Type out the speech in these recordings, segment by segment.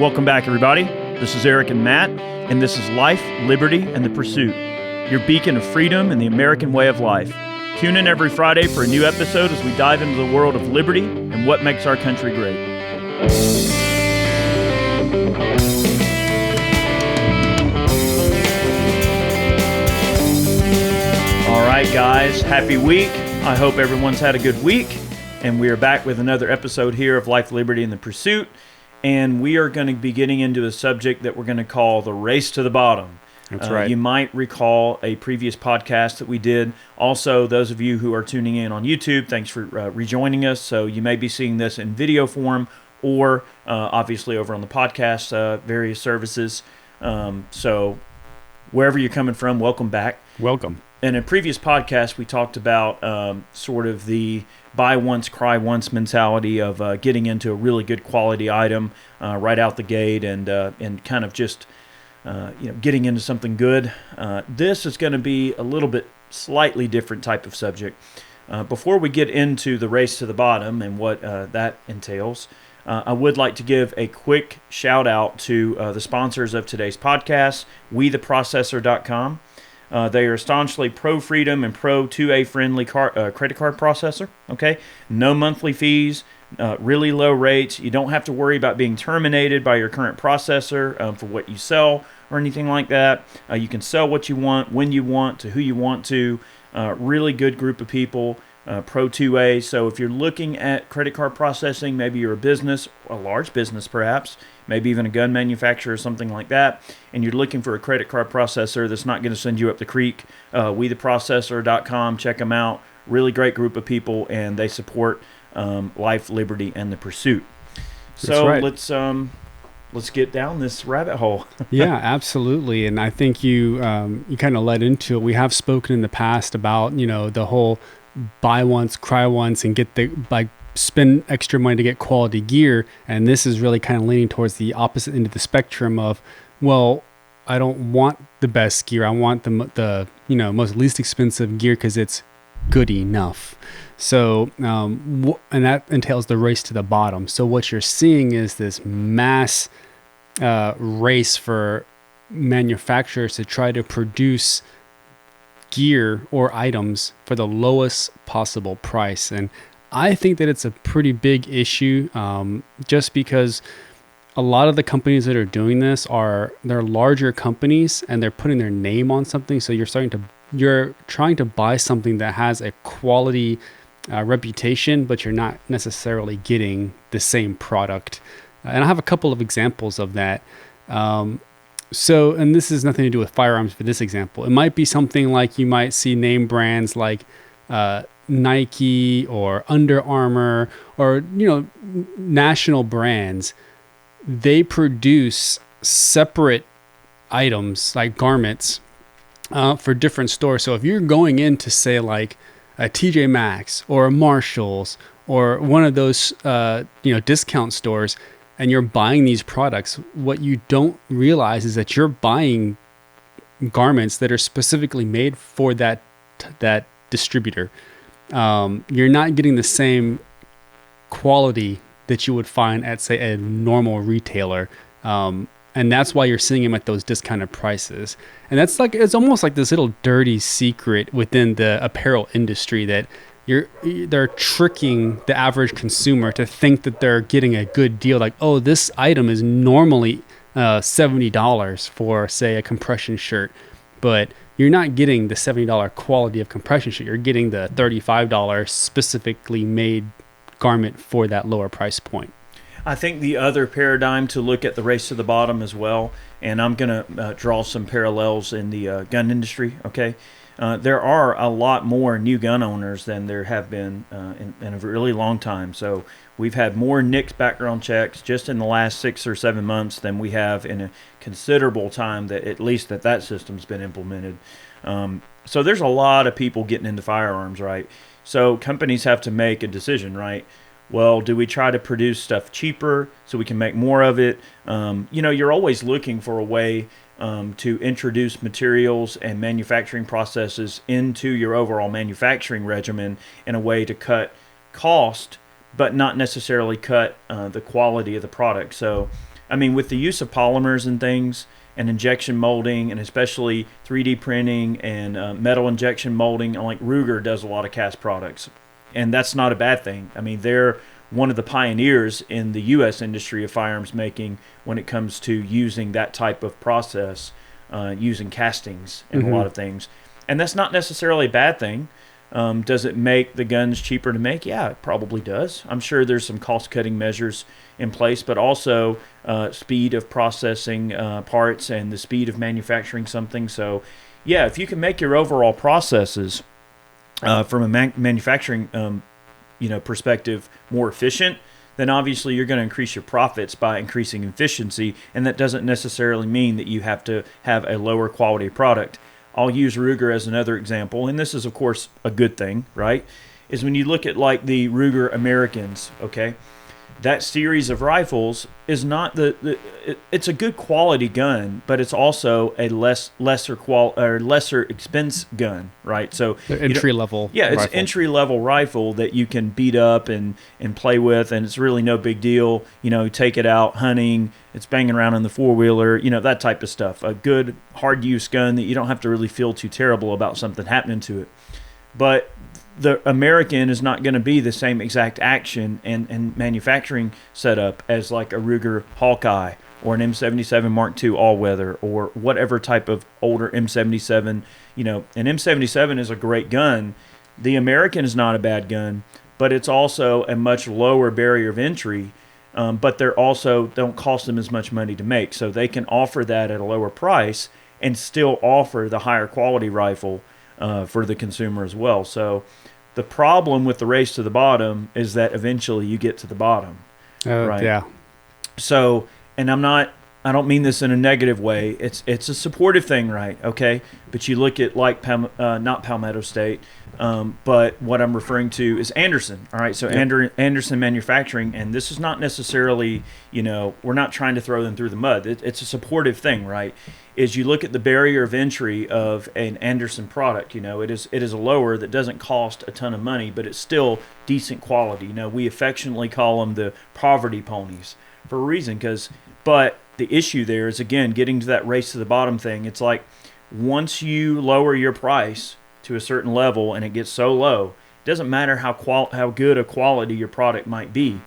Welcome back, everybody. This is Eric and Matt, and this is Life, Liberty, and the Pursuit, your beacon of freedom and the American way of life. Tune in every Friday for a new episode as we dive into the world of liberty and what makes our country great. All right, guys, happy week. I hope everyone's had a good week, and we are back with another episode here of Life, Liberty, and the Pursuit. And we are going to be getting into a subject that we're going to call the race to the bottom. That's right. You might recall a previous podcast that we did. Also, those of you who are tuning in on YouTube, thanks for rejoining us. So you may be seeing this in video form or obviously over on the podcast, various services. So wherever you're coming from, welcome back. Welcome. In a previous podcast, we talked about sort of the buy once, cry once mentality of getting into a really good quality item right out the gate and kind of just getting into something good. This is going to be a little bit slightly different type of subject. Before we get into the race to the bottom and what that entails, I would like to give a quick shout out to the sponsors of today's podcast, WeTheProcessor.com. They are staunchly pro-freedom and pro-2A friendly credit card processor, okay? No monthly fees, really low rates. You don't have to worry about being terminated by your current processor for what you sell or anything like that. You can sell what you want, when you want, to who you want to. Really good group of people, pro-2A. So if you're looking at credit card processing, maybe you're a business, a large business perhaps, maybe even a gun manufacturer or something like that, and you're looking for a credit card processor that's not going to send you up the creek, WeTheProcessor.com, check them out. Really great group of people, and they support life, liberty, and the pursuit. So right. Let's get down this rabbit hole. Yeah, absolutely. And I think you kind of led into it. We have spoken in the past about, the whole buy once, cry once, and spend extra money to get quality gear. And this is really kind of leaning towards the opposite end of the spectrum of, well, I don't want the best gear. I want the most least expensive gear because it's good enough. So, and that entails the race to the bottom. So what you're seeing is this mass race for manufacturers to try to produce gear or items for the lowest possible price. And I think that it's a pretty big issue, just because a lot of the companies that are doing this they're larger companies and they're putting their name on something. So you're trying to buy something that has a quality reputation, but you're not necessarily getting the same product. And I have a couple of examples of that. And this has nothing to do with firearms for this example. It might be something like you might see name brands like Nike or Under Armour or national brands. They produce separate items like garments for different stores. So if you're going into say like a TJ Maxx or a Marshalls or one of those discount stores and you're buying these products, what you don't realize is that you're buying garments that are specifically made for that distributor. You're not getting the same quality that you would find at, say, a normal retailer. And that's why you're seeing them at those discounted prices. And it's almost like this little dirty secret within the apparel industry that they're tricking the average consumer to think that they're getting a good deal. Like, oh, this item is normally $70 for, say, a compression shirt, but you're not getting the $70 quality of compression shirt. You're getting the $35 specifically made garment for that lower price point. I think the other paradigm to look at the race to the bottom as well, and I'm going to draw some parallels in the gun industry, okay? There are a lot more new gun owners than there have been in a really long time. So we've had more NICS background checks just in the last 6 or 7 months than we have in a considerable time that at least that system's been implemented. So there's a lot of people getting into firearms, right? So companies have to make a decision, right? Well, do we try to produce stuff cheaper so we can make more of it? You're always looking for a way to introduce materials and manufacturing processes into your overall manufacturing regimen in a way to cut cost, but not necessarily cut the quality of the product. So I mean, with the use of polymers and things and injection molding, and especially 3D printing and metal injection molding, like Ruger does a lot of cast products. And that's not a bad thing. I mean, they're one of the pioneers in the U.S. industry of firearms making when it comes to using that type of process, using castings and a lot of things. And that's not necessarily a bad thing. Does it make the guns cheaper to make? Yeah, it probably does. I'm sure there's some cost-cutting measures in place, but also speed of processing parts and the speed of manufacturing something. So, yeah, if you can make your overall processes from a manufacturing perspective more efficient, then obviously you're going to increase your profits by increasing efficiency, and that doesn't necessarily mean that you have to have a lower quality product. I'll use Ruger as another example, and this is, of course, a good thing, right? Is when you look at like the Ruger Americans, okay? That series of rifles is not it's a good quality gun, but it's also a lesser expense gun, right? So entry level. Yeah, it's an entry level rifle that you can beat up and play with, and it's really no big deal. Take it out hunting, it's banging around in the four-wheeler, that type of stuff. A good hard use gun that you don't have to really feel too terrible about something happening to it. But the American is not going to be the same exact action and manufacturing setup as like a Ruger Hawkeye or an M77 Mark II all-weather or whatever type of older M77. An M77 is a great gun. The American is not a bad gun, but it's also a much lower barrier of entry, but they're also don't cost them as much money to make. So they can offer that at a lower price and still offer the higher quality rifle for the consumer as well. So the problem with the race to the bottom is that eventually you get to the bottom, right? Yeah. So, and I don't mean this in a negative way. It's a supportive thing, right? Okay. But you look at like not Palmetto State, but what I'm referring to is Anderson. All right. So Anderson Manufacturing, and this is not necessarily, we're not trying to throw them through the mud. It's a supportive thing, right? Is you look at the barrier of entry of an Anderson product, it is a lower that doesn't cost a ton of money, but it's still decent quality. We affectionately call them the poverty ponies for a reason, but the issue there is, again, getting to that race to the bottom thing. It's like once you lower your price to a certain level and it gets so low, it doesn't matter how good a quality your product might be.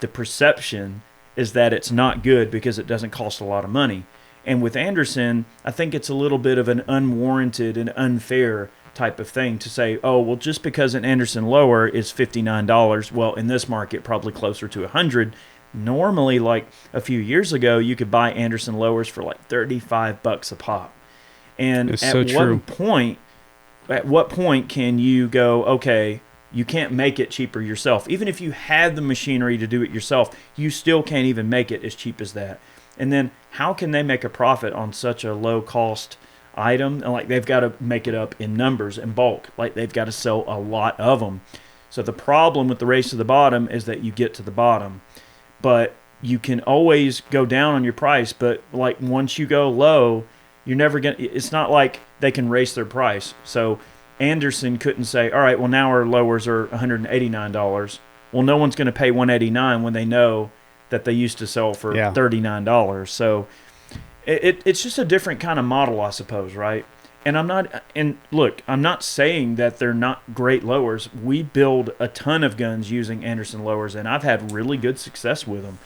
The perception is that it's not good because it doesn't cost a lot of money. And with Anderson, I think it's a little bit of an unwarranted and unfair type of thing to say, oh, well, just because an Anderson lower is $59, well, in this market, probably closer to $100. Normally, like a few years ago, you could buy Anderson lowers for like $35 a pop. And at what point can you go, okay, you can't make it cheaper yourself. Even if you had the machinery to do it yourself, you still can't even make it as cheap as that. And then how can they make a profit on such a low cost item? And like they've got to make it up in numbers and bulk. Like they've got to sell a lot of them. So the problem with the race to the bottom is that you get to the bottom. But you can always go down on your price. But like once you go low, you're never going to, it's not like they can raise their price. So Anderson couldn't say, all right, well now our lowers are $189. Well, no one's going to pay $189 when they know that they used to sell for $39. So it's just a different kind of model, I suppose, right? And I'm not saying that they're not great lowers. We build a ton of guns using Anderson lowers, and I've had really good success with them.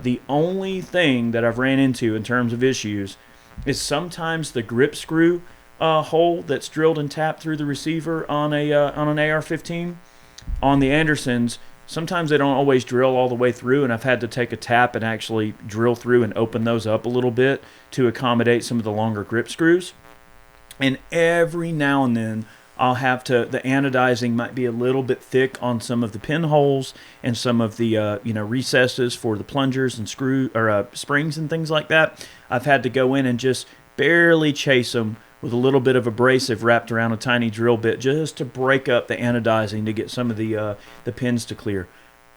The only thing that I've ran into in terms of issues is sometimes the grip screw hole that's drilled and tapped through the receiver on an AR-15 on the Andersons. Sometimes they don't always drill all the way through, and I've had to take a tap and actually drill through and open those up a little bit to accommodate some of the longer grip screws. And every now and then I'll have to, the anodizing might be a little bit thick on some of the pinholes and some of the recesses for the plungers and springs and things like that. I've had to go in and just barely chase them with a little bit of abrasive wrapped around a tiny drill bit just to break up the anodizing to get some of the pins to clear.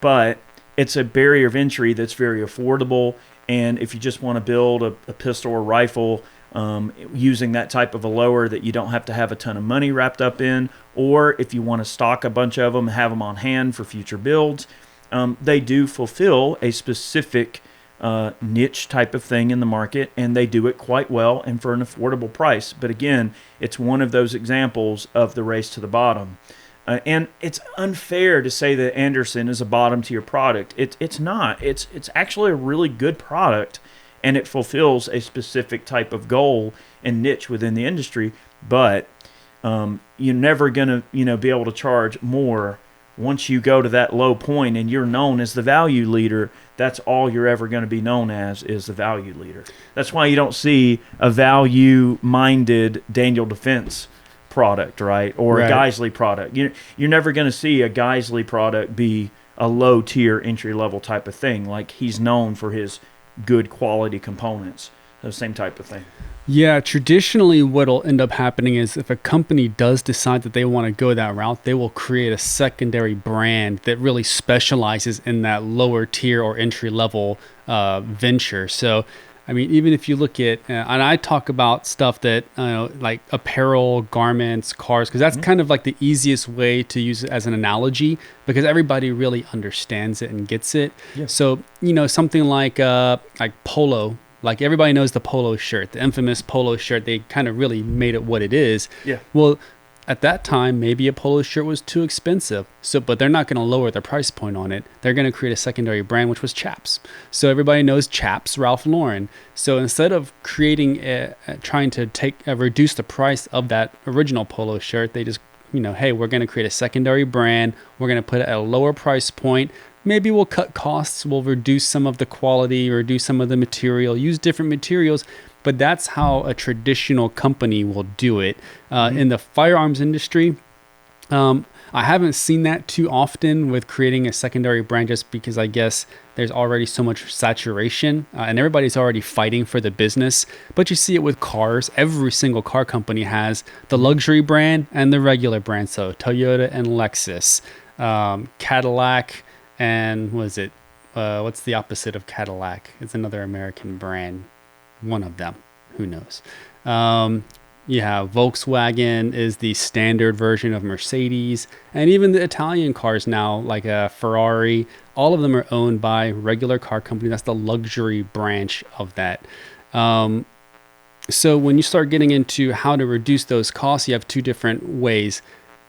But it's a barrier of entry that's very affordable, and if you just want to build a pistol or rifle using that type of a lower that you don't have to have a ton of money wrapped up in, or if you want to stock a bunch of them and have them on hand for future builds, they do fulfill a specific niche type of thing in the market, and they do it quite well and for an affordable price. But again, it's one of those examples of the race to the bottom. And it's unfair to say that Andersen is a bottom tier product. It's not. It's actually a really good product, and it fulfills a specific type of goal and niche within the industry. But you're never gonna be able to charge more once you go to that low point and you're known as the value leader. That's all you're ever going to be known as, is the value leader. That's why you don't see a value-minded Daniel Defense product, right? Or a Geisley product. You're never going to see a Geisley product be a low-tier entry-level type of thing. Like, he's known for his good quality components. The same type of thing. Yeah, traditionally what'll end up happening is if a company does decide that they want to go that route, they will create a secondary brand that really specializes in that lower tier or entry level venture. So, I mean, even if you look at, and I talk about stuff that, like apparel, garments, cars, because that's kind of like the easiest way to use it as an analogy, because everybody really understands it and gets it. Yeah. So, something like polo. Like, everybody knows the polo shirt, the infamous polo shirt. They kind of really made it what it is. Yeah. Well, at that time, maybe a polo shirt was too expensive. But they're not going to lower their price point on it. They're going to create a secondary brand, which was Chaps. So everybody knows Chaps, Ralph Lauren. So instead of creating, trying to reduce the price of that original polo shirt, they just, hey, we're going to create a secondary brand. We're going to put it at a lower price point. Maybe we'll cut costs, we'll reduce some of the quality, reduce some of the material, use different materials, but that's how a traditional company will do it. In the firearms industry, I haven't seen that too often with creating a secondary brand, just because I guess there's already so much saturation and everybody's already fighting for the business. But you see it with cars. Every single car company has the luxury brand and the regular brand. So Toyota and Lexus, Cadillac, and what's the opposite of Cadillac? It's another American brand. One of them. Who knows? You have Volkswagen is the standard version of Mercedes. And even the Italian cars now, like a Ferrari, all of them are owned by regular car company. That's the luxury branch of that. So when you start getting into how to reduce those costs, you have two different ways.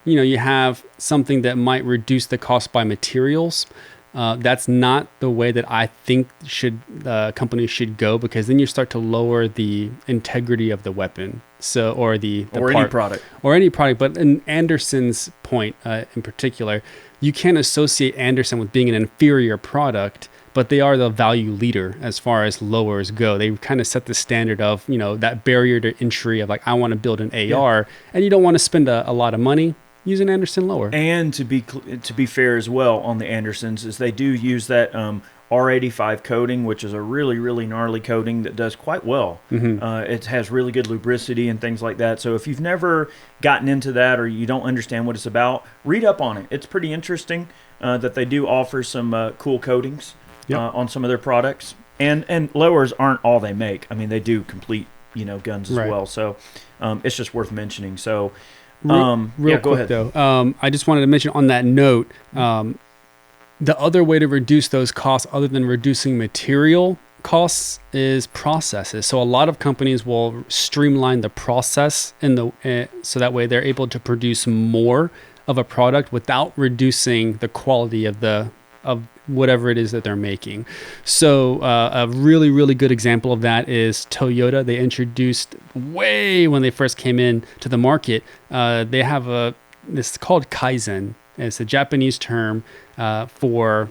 You have something that might reduce the cost by materials. That's not the way that I think companies should go, because then you start to lower the integrity of the weapon. So, or any product. But in Andersen's point in particular, you can't associate Andersen with being an inferior product, but they are the value leader as far as lowers go. They kind of set the standard of, that barrier to entry of, like, I want to build an AR, and you don't want to spend a lot of money. Use an Andersen lower. And to be fair as well on the Andersens, is they do use that R85 coating, which is a really, really gnarly coating that does quite well. Mm-hmm. It has really good lubricity and things like that. So if you've never gotten into that, or you don't understand what it's about, read up on it. It's pretty interesting that they do offer some cool coatings on some of their products. And lowers aren't all they make. I mean, they do complete guns as well. So it's just worth mentioning. So. Real quick, go ahead. Though, I just wanted to mention on that note, the other way to reduce those costs, other than reducing material costs, is processes. So a lot of companies will streamline the process so that way they're able to produce more of a product without reducing the quality of whatever it is that they're making. So a really, really good example of that is Toyota. They introduced when they first came in to the market, they have this called Kaizen. It's a Japanese term for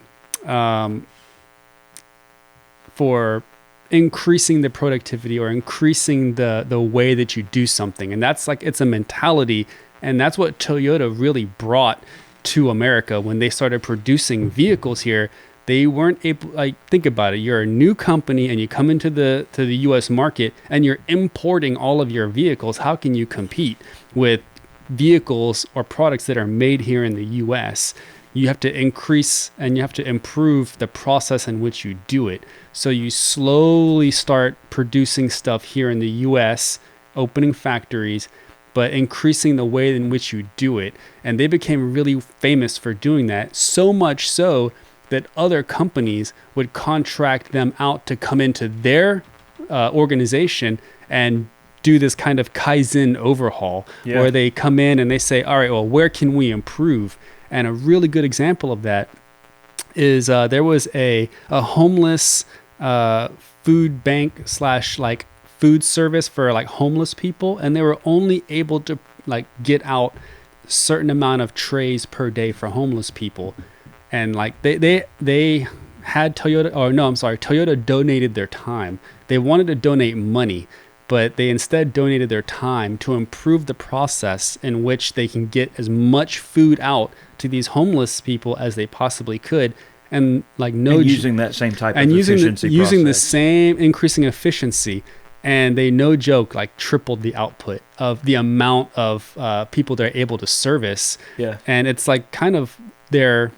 increasing the productivity or increasing the way that you do something. And that's it's a mentality. And that's what Toyota really brought to America when they started producing vehicles here. They weren't able, think about it. You're a new company and you come into the US market and you're importing all of your vehicles. How can you compete with vehicles or products that are made here in the US? You have to increase and you have to improve the process in which you do it. So you slowly start producing stuff here in the US, opening factories, but increasing the way in which you do it. And they became really famous for doing that, so much so that other companies would contract them out to come into their organization and do this kind of Kaizen overhaul, where they come in and they say, all right, well, where can we improve? And a really good example of that is there was a homeless food bank / like food service for like homeless people, and they were only able to like get out certain amount of trays per day for homeless people. And like they had Toyota donated their time. They wanted to donate money, but they instead donated their time to improve the process in which they can get as much food out to these homeless people as they possibly could. And like using that same type of efficiency using the same increasing efficiency. And they, no joke, like tripled the output of the amount of people they're able to service. Yeah. And it's like kind of their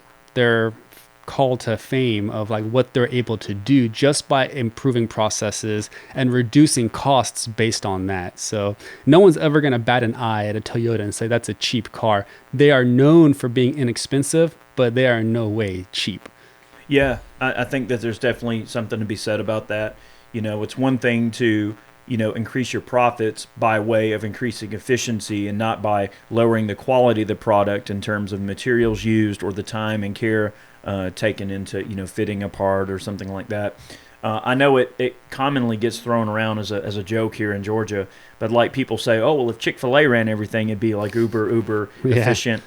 call to fame of like what they're able to do just by improving processes and reducing costs based on that. So no one's ever going to bat an eye at a Toyota and say that's a cheap car. They are known for being inexpensive, but they are in no way cheap. Yeah, I think that there's definitely something to be said about that. You know, it's one thing to, increase your profits by way of increasing efficiency and not by lowering the quality of the product in terms of materials used or the time and care taken into, fitting a part or something like that. I know it commonly gets thrown around as a joke here in Georgia, but like people say, oh, well, if Chick-fil-A ran everything, it'd be like uber efficient.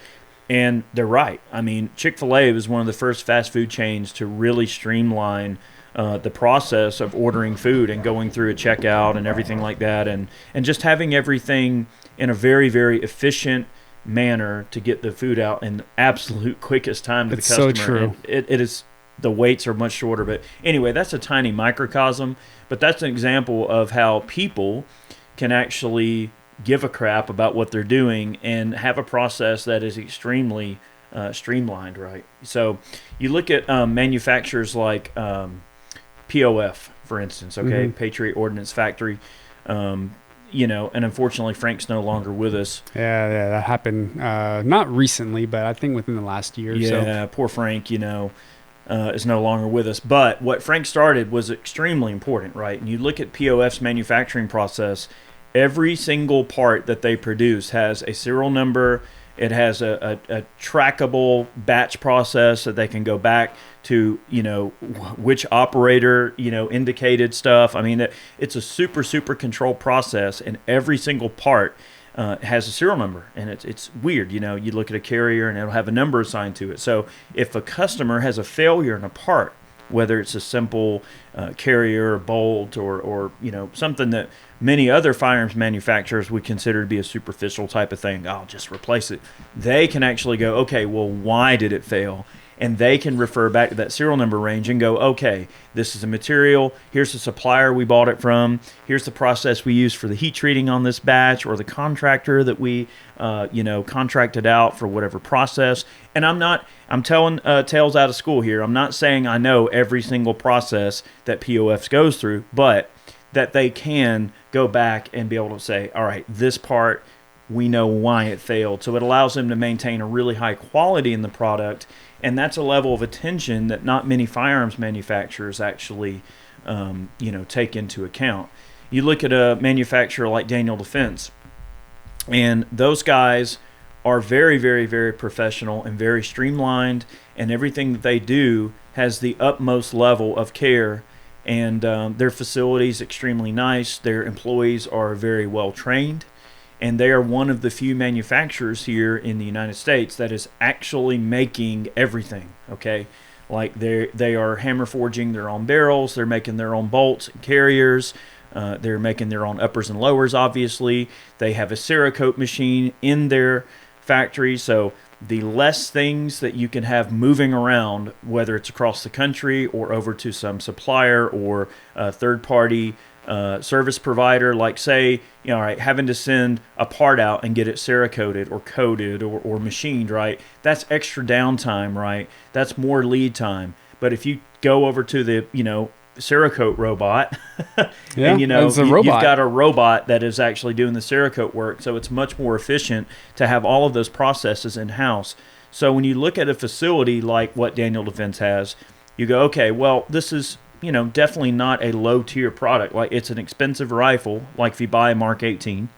And they're right. I mean, Chick-fil-A was one of the first fast food chains to really streamline the process of ordering food and going through a checkout and everything like that, and just having everything in a very, very efficient manner to get the food out in the absolute quickest time to the customer. It's so true. It is, the waits are much shorter. But anyway, that's a tiny microcosm, but that's an example of how people can actually give a crap about what they're doing and have a process that is extremely streamlined, right? So you look at manufacturers like POF, for instance, okay, Patriot Ordnance Factory, and unfortunately Frank's no longer with us. Yeah, that happened not recently, but I think within the last year. Yeah, poor Frank, is no longer with us. But what Frank started was extremely important, right? And you look at POF's manufacturing process, every single part that they produce has a serial number. It has a trackable batch process that they can go back to, which operator, indicated stuff. I mean, it's a super controlled process, and every single part has a serial number, and it's weird. You look at a carrier and it'll have a number assigned to it. So if a customer has a failure in a part, whether it's a simple carrier or bolt or something that many other firearms manufacturers would consider to be a superficial type of thing, I'll just replace it. They can actually go, okay, well, why did it fail? And they can refer back to that serial number range and go, okay, this is a material. Here's the supplier we bought it from. Here's the process we used for the heat treating on this batch, or the contractor that we, contracted out for whatever process. And I'm telling tales out of school here. I'm not saying I know every single process that POF goes through, but that they can go back and be able to say, all right, this part, we know why it failed. So it allows them to maintain a really high quality in the product. And that's a level of attention that not many firearms manufacturers actually, take into account. You look at a manufacturer like Daniel Defense, and those guys are very, very, very professional and very streamlined, and everything that they do has the utmost level of care. And their facility is extremely nice. Their employees are very well trained. And they are one of the few manufacturers here in the United States that is actually making everything, okay? Like they are hammer forging their own barrels. They're making their own bolts and carriers. They're making their own uppers and lowers, obviously. They have a Cerakote machine in their factory. So the less things that you can have moving around, whether it's across the country or over to some supplier or a third-party service provider, like say, all right, having to send a part out and get it Cerakoted or coated or machined, right? That's extra downtime, right? That's more lead time. But if you go over to the, Cerakote robot, and you've got a robot that is actually doing the Cerakote work, so it's much more efficient to have all of those processes in-house. So when you look at a facility like what Daniel Defense has, you go, okay, well, this is, definitely not a low tier product. Like, it's an expensive rifle. Like if you buy a Mark 18,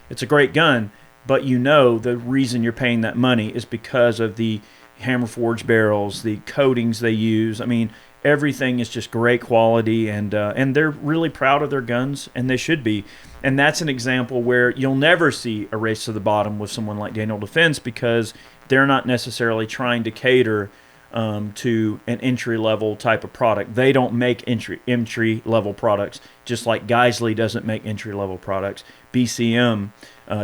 it's a great gun, but the reason you're paying that money is because of the hammer forged barrels, the coatings they use. I mean, everything is just great quality, and they're really proud of their guns, and they should be. And that's an example where you'll never see a race to the bottom with someone like Daniel Defense, because they're not necessarily trying to cater to an entry-level type of product. They don't make entry-level products, just like Geisley doesn't make entry-level products. BCM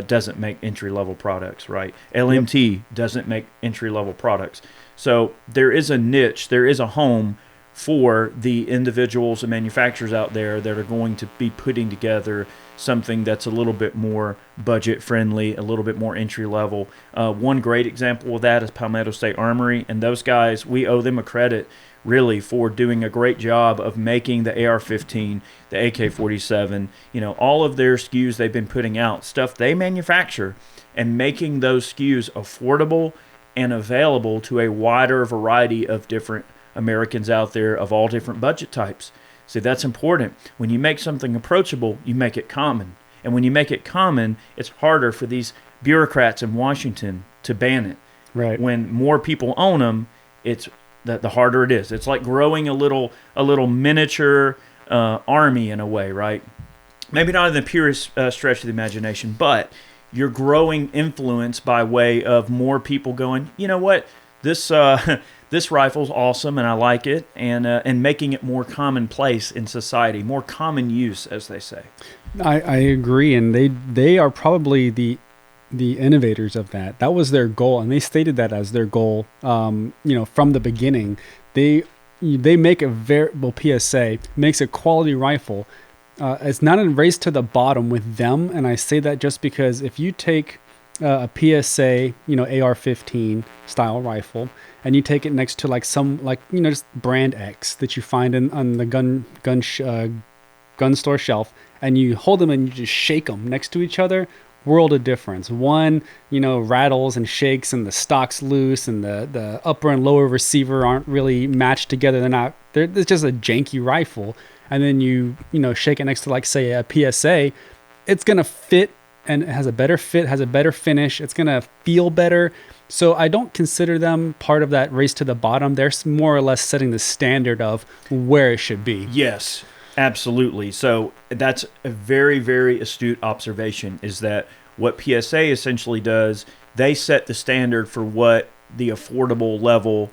doesn't make entry-level products, right? LMT doesn't make entry-level products. So there is a niche, there is a home for the individuals and manufacturers out there that are going to be putting together something that's a little bit more budget friendly, a little bit more entry level. One great example of that is Palmetto State Armory, and those guys, we owe them a credit really for doing a great job of making the AR-15, the AK-47, all of their SKUs they've been putting out, stuff they manufacture, and making those SKUs affordable and available to a wider variety of different Americans out there of all different budget types. See, that's important. When you make something approachable, you make it common. And when you make it common, it's harder for these bureaucrats in Washington to ban it. Right. When more people own them, it's the harder it is. It's like growing a little miniature army in a way, right? Maybe not in the purest stretch of the imagination, but you're growing influence by way of more people going, you know what, this rifle's awesome and I like it, and making it more commonplace in society, more common use, as they say. I agree, and they are probably the innovators of that. That was their goal, and they stated that as their goal. From the beginning, they make PSA makes a quality rifle. It's not a race to the bottom with them, and I say that just because if you take a PSA, AR-15 style rifle, and you take it next to just brand X that you find on the gun store shelf, and you hold them and you just shake them next to each other, world of difference. One, rattles and shakes, and the stock's loose, and the upper and lower receiver aren't really matched together. It's just a janky rifle. And then you shake it next to, say, a PSA, it's gonna fit, and it has a better fit, has a better finish. It's gonna feel better. So I don't consider them part of that race to the bottom. They're more or less setting the standard of where it should be. Yes, absolutely. So that's a very, very astute observation, is that what PSA essentially does, they set the standard for what the affordable level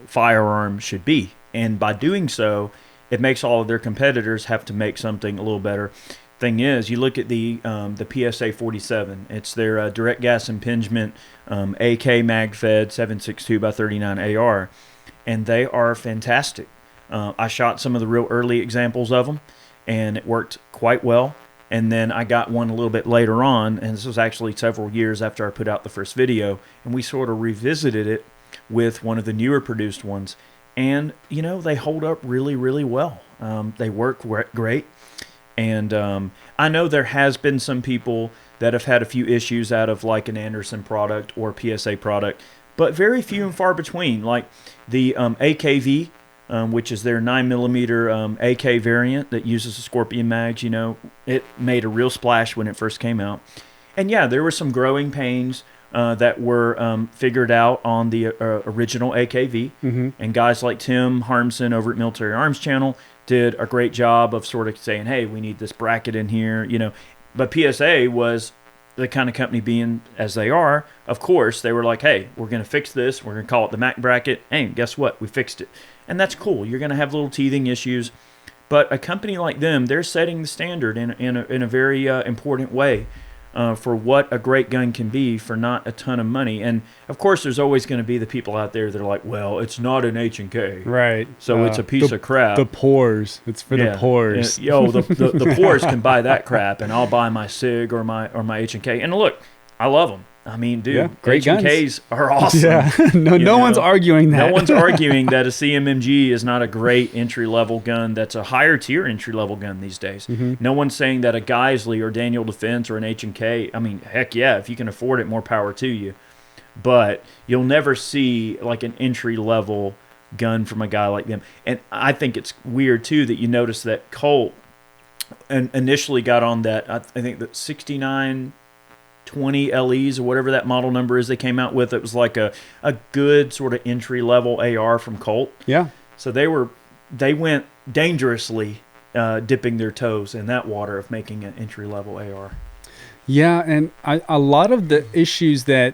firearm should be. And by doing so, it makes all of their competitors have to make something a little better. Thing is, you look at the PSA 47. It's their direct gas impingement AK mag fed 7.62 x 39 AR, and they are fantastic. I shot some of the real early examples of them, and it worked quite well. And then I got one a little bit later on, and this was actually several years after I put out the first video, and we sort of revisited it with one of the newer produced ones, and they hold up really, really well. They work great. And I know there has been some people that have had a few issues out of like an Anderson product or PSA product, but very few and far between. Like the AKV, which is their 9mm AK variant that uses the Scorpion mags, it made a real splash when it first came out. And yeah, there were some growing pains that were figured out on the original AKV. Mm-hmm. And guys like Tim Harmson over at Military Arms Channel did a great job of sort of saying, hey, we need this bracket in here, But PSA was the kind of company, being as they are, of course, they were like, hey, we're going to fix this. We're going to call it the Mac bracket. Hey, guess what? We fixed it. And that's cool. You're going to have little teething issues. But a company like them, they're setting the standard in a very important way. For what a great gun can be for not a ton of money. And of course, there's always going to be the people out there that are like, well, it's not an H&K. Right. So it's a piece of crap. The poors. It's for the poors. The poors can buy that crap, and I'll buy my SIG or my H&K. And look, I love them. I mean, dude, great H&Ks are awesome. Yeah, no one's arguing that. No one's arguing that a CMMG is not a great entry-level gun. That's a higher-tier entry-level gun these days. Mm-hmm. No one's saying that a Geisley or Daniel Defense or an H&K, I mean, heck yeah, if you can afford it, more power to you. but you'll never see like an entry level gun from a guy like them. And I think it's weird too that you notice that Colt initially got on that, I think that 6920 LEs or whatever that model number is they came out with. It was like a good sort of entry level AR from Colt. Yeah. So they went dangerously dipping their toes in that water of making an entry level AR. Yeah, and a lot of the issues that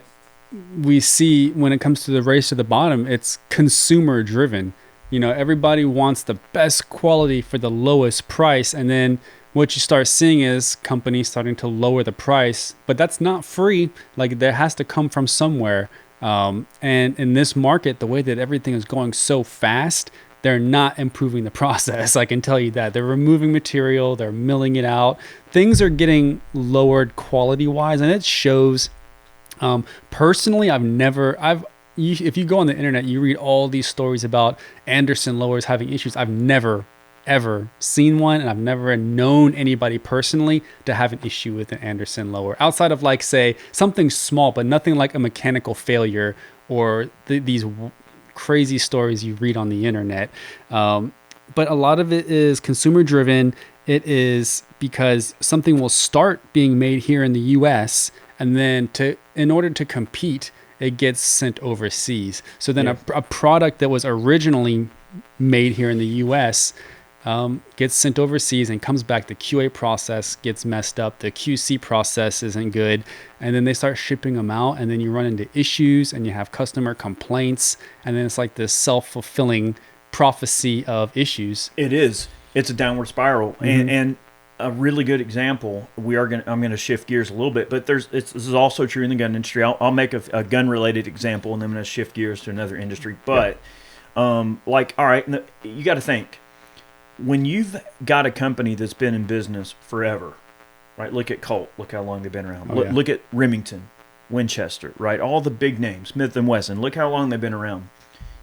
we see when it comes to the race to the bottom, it's consumer driven. You know, everybody wants the best quality for the lowest price, and then what you start seeing is companies starting to lower the price, but that's not free. Like, there has to come from somewhere. And in this market, the way that everything is going so fast, they're not improving the process. I can tell you that. They're removing material, they're milling it out. Things are getting lowered quality wise, and it shows. Personally, if you go on the internet, you read all these stories about Anderson lowers having issues. I've never, ever seen one, and I've never known anybody personally to have an issue with an Anderson lower outside of, like, say, something small, but nothing like a mechanical failure or these crazy stories you read on the internet. But a lot of it is consumer driven. It is because something will start being made here in the US, and then in order to compete, it gets sent overseas. So then a product that was originally made here in the US gets sent overseas and comes back. The QA process gets messed up. The QC process isn't good. And then they start shipping them out, and then you run into issues and you have customer complaints. And then it's like this self-fulfilling prophecy of issues. It is. It's a downward spiral. Mm-hmm. And a really good example, I'm going to shift gears a little bit, but this is also true in the gun industry. I'll make a gun-related example, and then I'm going to shift gears to another industry. But, all right, you got to think. When you've got a company that's been in business forever, right? Look at Colt. Look how long they've been around. Look at Remington, Winchester, right? All the big names, Smith & Wesson. Look how long they've been around.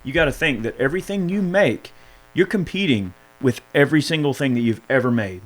You got to think that everything you make, you're competing with every single thing that you've ever made.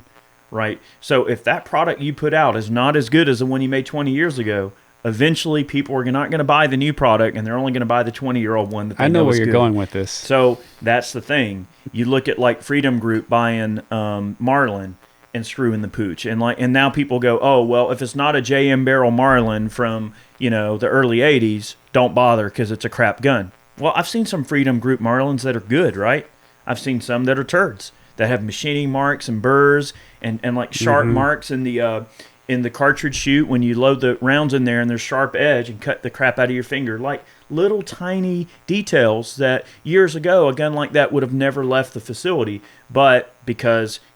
Right? So if that product you put out is not as good as the one you made 20 years ago, eventually people are not going to buy the new product, and they're only going to buy the 20-year-old one that they know where you're good. going with this. So that's the thing. You look at like Freedom Group buying Marlin and screwing the pooch. And now people go, oh, well, if it's not a JM Barrel Marlin from, the early 80s, don't bother because it's a crap gun. Well, I've seen some Freedom Group Marlins that are good, right? I've seen some that are turds, that have machining marks and burrs and like sharp marks in the cartridge chute when you load the rounds in there, and there's sharp edge and cut the crap out of your finger. Like little tiny details that years ago a gun like that would have never left the facility, but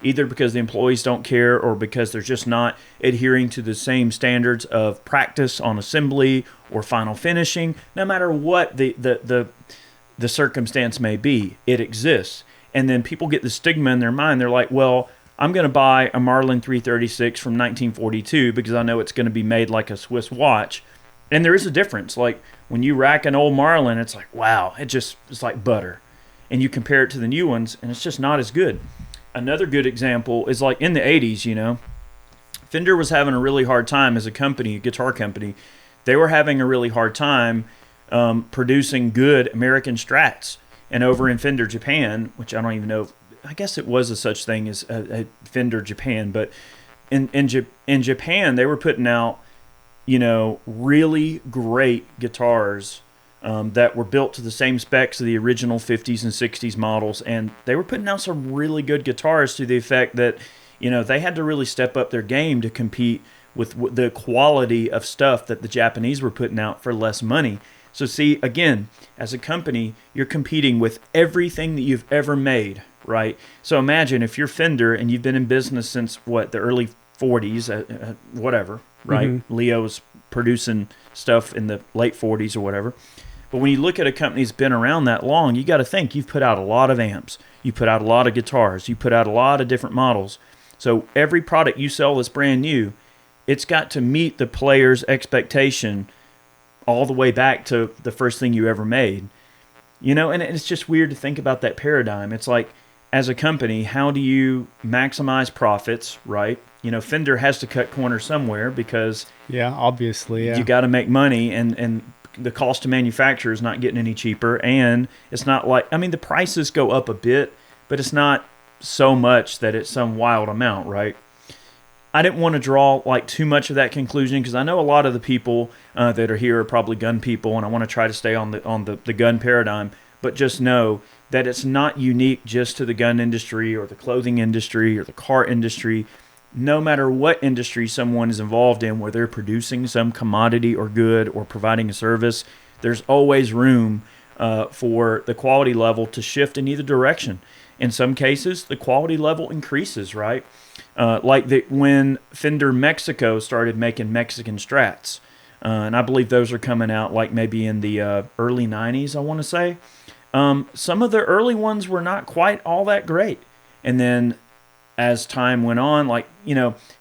either because the employees don't care, or because they're just not adhering to the same standards of practice on assembly or final finishing, no matter what the circumstance may be, it exists. And then people get the stigma in their mind. They're like, well, I'm going to buy a Marlin 336 from 1942 because I know it's going to be made like a Swiss watch. And there is a difference. Like when you rack an old Marlin, it's like, wow, it's like butter. And you compare it to the new ones, and it's just not as good. Another good example is like in the 80s, Fender was having a really hard time as a company, a guitar company. They were having a really hard time producing good American Strats. And over in Fender Japan, which I don't even know, I guess it was a such thing as a Fender Japan, but in Japan, they were putting out, really great guitars that were built to the same specs of the original 50s and 60s models. And they were putting out some really good guitars to the effect that, they had to really step up their game to compete with the quality of stuff that the Japanese were putting out for less money. So see, again, as a company, you're competing with everything that you've ever made, right? So imagine if you're Fender and you've been in business since, the early 40s, whatever, right? Mm-hmm. Leo's producing stuff in the late 40s or whatever. But when you look at a company that's been around that long, you got to think you've put out a lot of amps. You put out a lot of guitars. You put out a lot of different models. So every product you sell that's brand new, it's got to meet the player's expectation all the way back to the first thing you ever made. And it's just weird to think about that paradigm. It's like, as a company, how do you maximize profits, right? Fender has to cut corners somewhere because obviously, you got to make money, and the cost to manufacture is not getting any cheaper, and it's not like, I mean, the prices go up a bit, but it's not so much that it's some wild amount, right? I didn't want to draw like too much of that conclusion because I know a lot of the people that are here are probably gun people, and I want to try to stay on the gun paradigm. But just know that it's not unique just to the gun industry or the clothing industry or the car industry. No matter what industry someone is involved in, where they're producing some commodity or good or providing a service, there's always room for the quality level to shift in either direction. In some cases, the quality level increases, right? When Fender Mexico started making Mexican Strats, and I believe those are coming out like maybe in the early 90s, I want to say. Some of the early ones were not quite all that great. And then as time went on,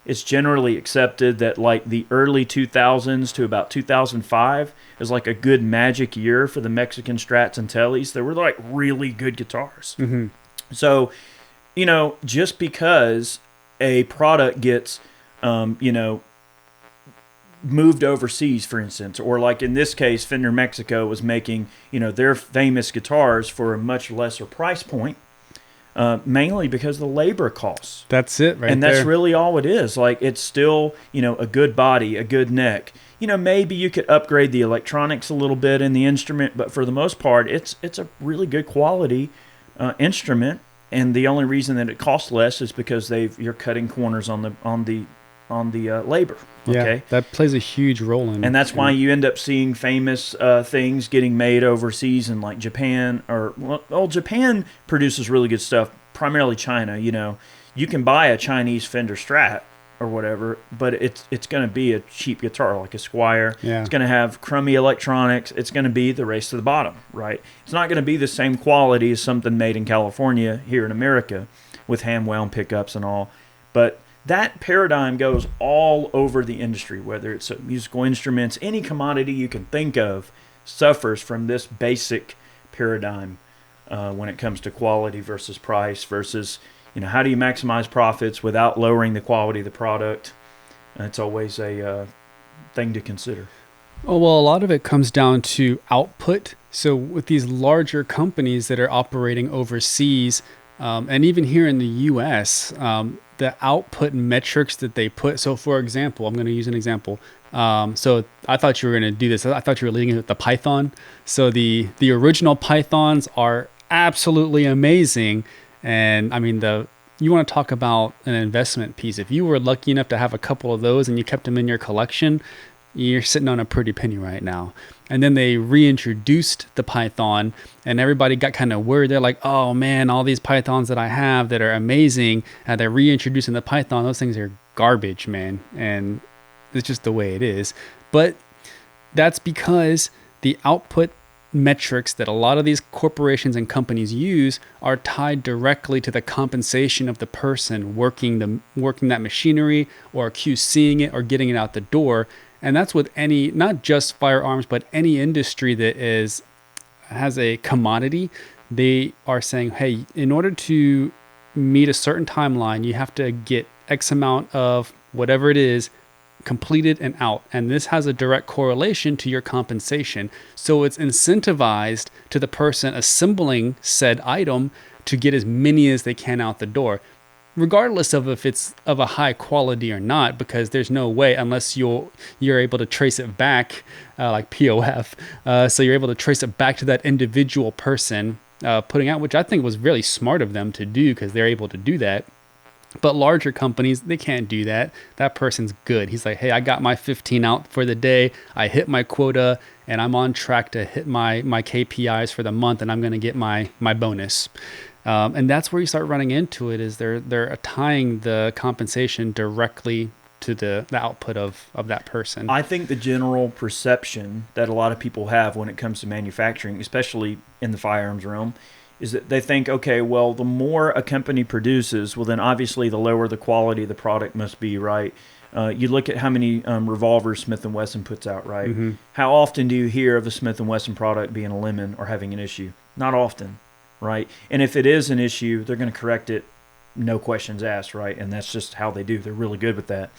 it's generally accepted that like the early 2000s to about 2005 is like a good magic year for the Mexican Strats and Tellys. They were like really good guitars. Mm-hmm. So, just because a product gets, moved overseas, for instance, or like in this case, Fender Mexico was making, their famous guitars for a much lesser price point, mainly because of the labor costs. That's it, right? And there. that's really all it is. Like, it's still, a good body, a good neck. Maybe you could upgrade the electronics a little bit in the instrument, but for the most part, it's a really good quality instrument. And the only reason that it costs less is because you're cutting corners on the labor. Okay? Yeah, that plays a huge role in it. And that's why you end up seeing famous things getting made overseas in like Japan. Japan produces really good stuff, primarily China. You can buy a Chinese Fender Strat or whatever, but it's going to be a cheap guitar like a Squier. Yeah. It's going to have crummy electronics. It's going to be the race to the bottom, right? It's not going to be the same quality as something made in California here in America with hand-wound pickups and all. But that paradigm goes all over the industry, whether it's musical instruments, any commodity you can think of suffers from this basic paradigm when it comes to quality versus price versus, how do you maximize profits without lowering the quality of the product? It's always a thing to consider. Oh, well, a lot of it comes down to output. So with these larger companies that are operating overseas, and even here in the U.S., the output metrics that they put. So, for example, I'm going to use an example. So I thought you were going to do this. I thought you were leading with the Python. So the original Pythons are absolutely amazing. And I mean, you want to talk about an investment piece. If you were lucky enough to have a couple of those and you kept them in your collection, you're sitting on a pretty penny right now. And then they reintroduced the Python and everybody got kind of worried. They're like, oh man, all these Pythons that I have that are amazing, and they're reintroducing the Python. Those things are garbage, man. And it's just the way it is. But that's because the output metrics that a lot of these corporations and companies use are tied directly to the compensation of the person working that machinery or QCing it or getting it out the door. And that's with any, not just firearms, but any industry that has a commodity. They are saying, hey, in order to meet a certain timeline, you have to get X amount of whatever it is completed and out. And this has a direct correlation to your compensation. So it's incentivized to the person assembling said item to get as many as they can out the door, regardless of if it's of a high quality or not, because there's no way unless you're able to trace it back, like POF. So you're able to trace it back to that individual person putting out, which I think was really smart of them to do because they're able to do that. But larger companies, they can't do that. That person's good. He's like, hey, I got my 15 out for the day. I hit my quota and I'm on track to hit my KPIs for the month and I'm going to get my bonus. And that's where you start running into it is they're tying the compensation directly to the output of that person. I think the general perception that a lot of people have when it comes to manufacturing, especially in the firearms realm, is that they think, okay, well, the more a company produces, well, then obviously the lower the quality of the product must be, right? You look at how many revolvers Smith & Wesson puts out, right? Mm-hmm. How often do you hear of a Smith & Wesson product being a lemon or having an issue? Not often, right? And if it is an issue, they're going to correct it, no questions asked, right? And that's just how they do. They're really good with that.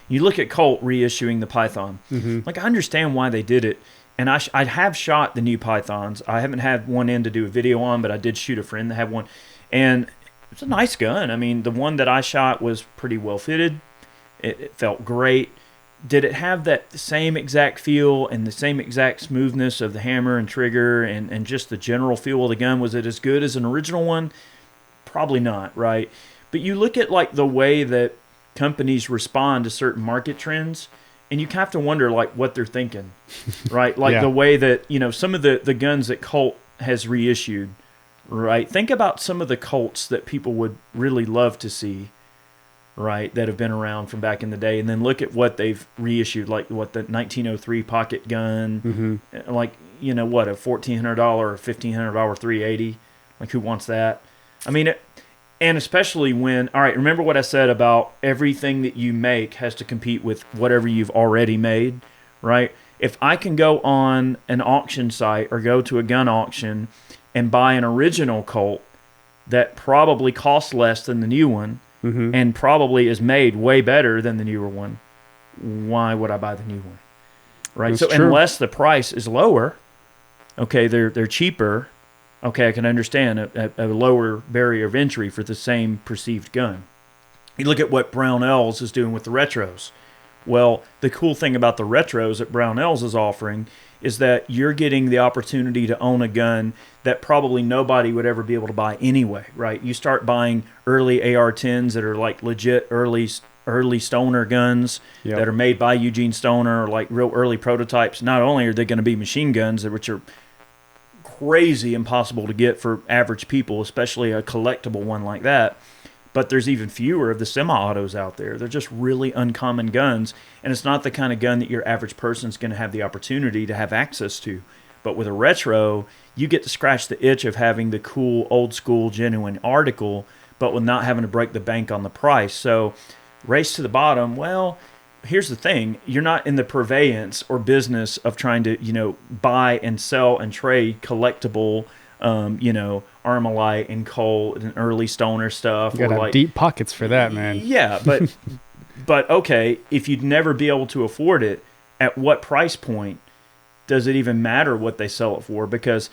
You look at Colt reissuing the Python. Mm-hmm. Like, I understand why they did it. And I have shot the new Pythons. I haven't had one in to do a video on, but I did shoot a friend that had one. And it's a nice gun. I mean, the one that I shot was pretty well fitted. It felt great. Did it have that same exact feel and the same exact smoothness of the hammer and trigger and just the general feel of the gun? Was it as good as an original one? Probably not, right? But you look at like the way that companies respond to certain market trends, and you have to wonder like what they're thinking, right? Like the way that, you know, some of the guns that Colt has reissued, right? Think about some of the Colts that people would really love to see, right, that have been around from back in the day, and then look at what they've reissued, like what the 1903 pocket gun, like, you know, what, a $1,400 or $1,500 380, like who wants that? I mean, and especially when, all right, remember what I said about everything that you make has to compete with whatever you've already made, right? If I can go on an auction site or go to a gun auction and buy an original Colt that probably costs less than the new one, and probably is made way better than the newer one, why would I buy the new one? Right? That's so true. Unless the price is lower, okay, they're cheaper, okay, I can understand a lower barrier of entry for the same perceived gun. You look at what Brownells is doing with the retros. Well, the cool thing about the retros that Brownells is offering is that you're getting the opportunity to own a gun that probably nobody would ever be able to buy anyway, right? You start buying early AR-10s that are like legit early Stoner guns that are made by Eugene Stoner, or like real early prototypes. Not only are they going to be machine guns, which are crazy impossible to get for average people, especially a collectible one like that, but there's even fewer of the semi-autos out there. They're just really uncommon guns, and it's not the kind of gun that your average person's going to have the opportunity to have access to. But with a retro, you get to scratch the itch of having the cool, old-school, genuine article, but with not having to break the bank on the price. So race to the bottom, well, here's the thing. You're not in the purveyance or business of trying to, you know, buy and sell and trade collectible, you know, Armalite and Colt and early Stoner stuff. You gotta have like deep pockets for that, man. Yeah, but okay, if you'd never be able to afford it, at what price point does it even matter what they sell it for? Because,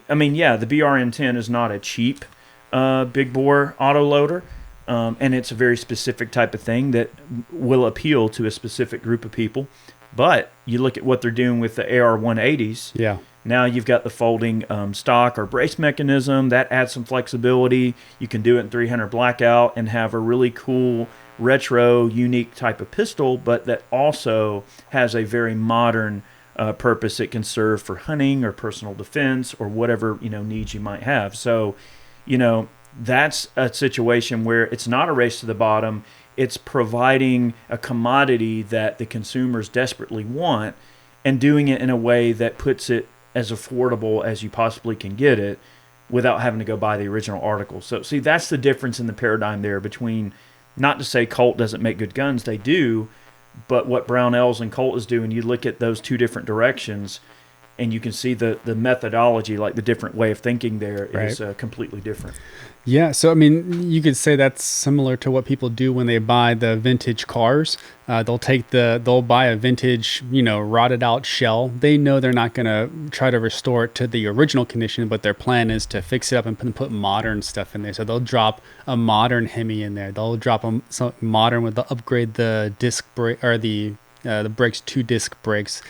I mean, yeah, the BRN-10 is not a cheap big bore autoloader, and it's a very specific type of thing that will appeal to a specific group of people. But you look at what they're doing with the AR-180s. Yeah. Now you've got the folding stock or brace mechanism. That adds some flexibility. You can do it in 300 blackout and have a really cool, retro, unique type of pistol, but that also has a very modern purpose it can serve for hunting or personal defense or whatever, you know, needs you might have. So, you know, that's a situation where it's not a race to the bottom. It's providing a commodity that the consumers desperately want and doing it in a way that puts it as affordable as you possibly can get it without having to go buy the original article. So, see, that's the difference in the paradigm there between, not to say Colt doesn't make good guns, they do, but what Brownells and Colt is doing, you look at those two different directions and you can see the methodology, like the different way of thinking there is completely different. Yeah, so I mean, you could say that's similar to what people do when they buy the vintage cars. They'll buy a vintage, you know, rotted out shell. They know they're not going to try to restore it to the original condition, but their plan is to fix it up and put modern stuff in there. So they'll drop a modern Hemi in there. They'll drop some modern with the upgrade the disc brake or the brakes to disc brakes.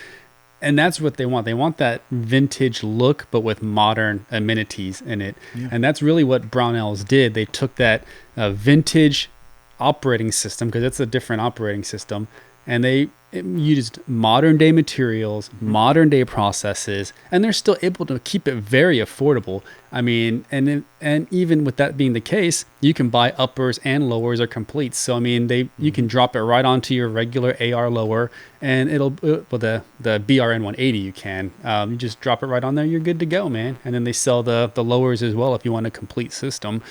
And that's what they want. They want that vintage look, but with modern amenities in it. Yeah. And that's really what Brownells did. They took that vintage operating system, because it's a different operating system, and they used modern day materials, modern day processes, and they're still able to keep it very affordable. I mean, and even with that being the case, you can buy uppers and lowers or completes. So I mean, you can drop it right onto your regular AR lower, and the BRN 180 you can. You just drop it right on there, you're good to go, man. And then they sell the lowers as well if you want a complete system.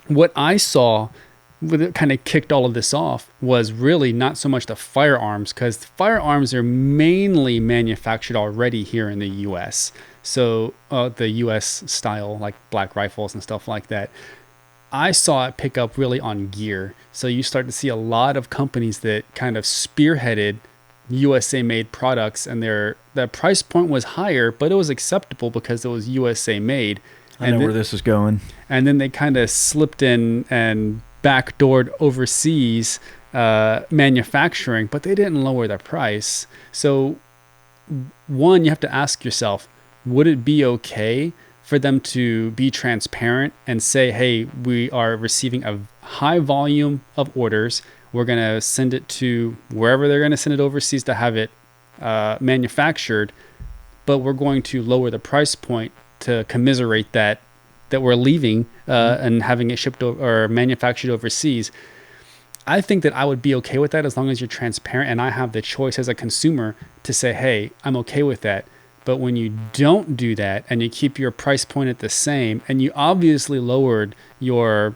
What I saw what kind of kicked all of this off was really not so much the firearms, because firearms are mainly manufactured already here in the U.S. So the U.S. style, like black rifles and stuff like that. I saw it pick up really on gear. So you start to see a lot of companies that kind of spearheaded USA made products, and their price point was higher, but it was acceptable because it was USA made. I know where this is going. And then they kind of slipped in and backdoored overseas manufacturing, but they didn't lower the price. So one, you have to ask yourself, would it be okay for them to be transparent and say, hey, we are receiving a high volume of orders. We're going to send it to wherever they're going to send it overseas to have it manufactured, but we're going to lower the price point to commiserate that we're leaving and having it shipped or manufactured overseas. I think that I would be okay with that as long as you're transparent and I have the choice as a consumer to say, hey, I'm okay with that. But when you don't do that and you keep your price point at the same, and you obviously lowered your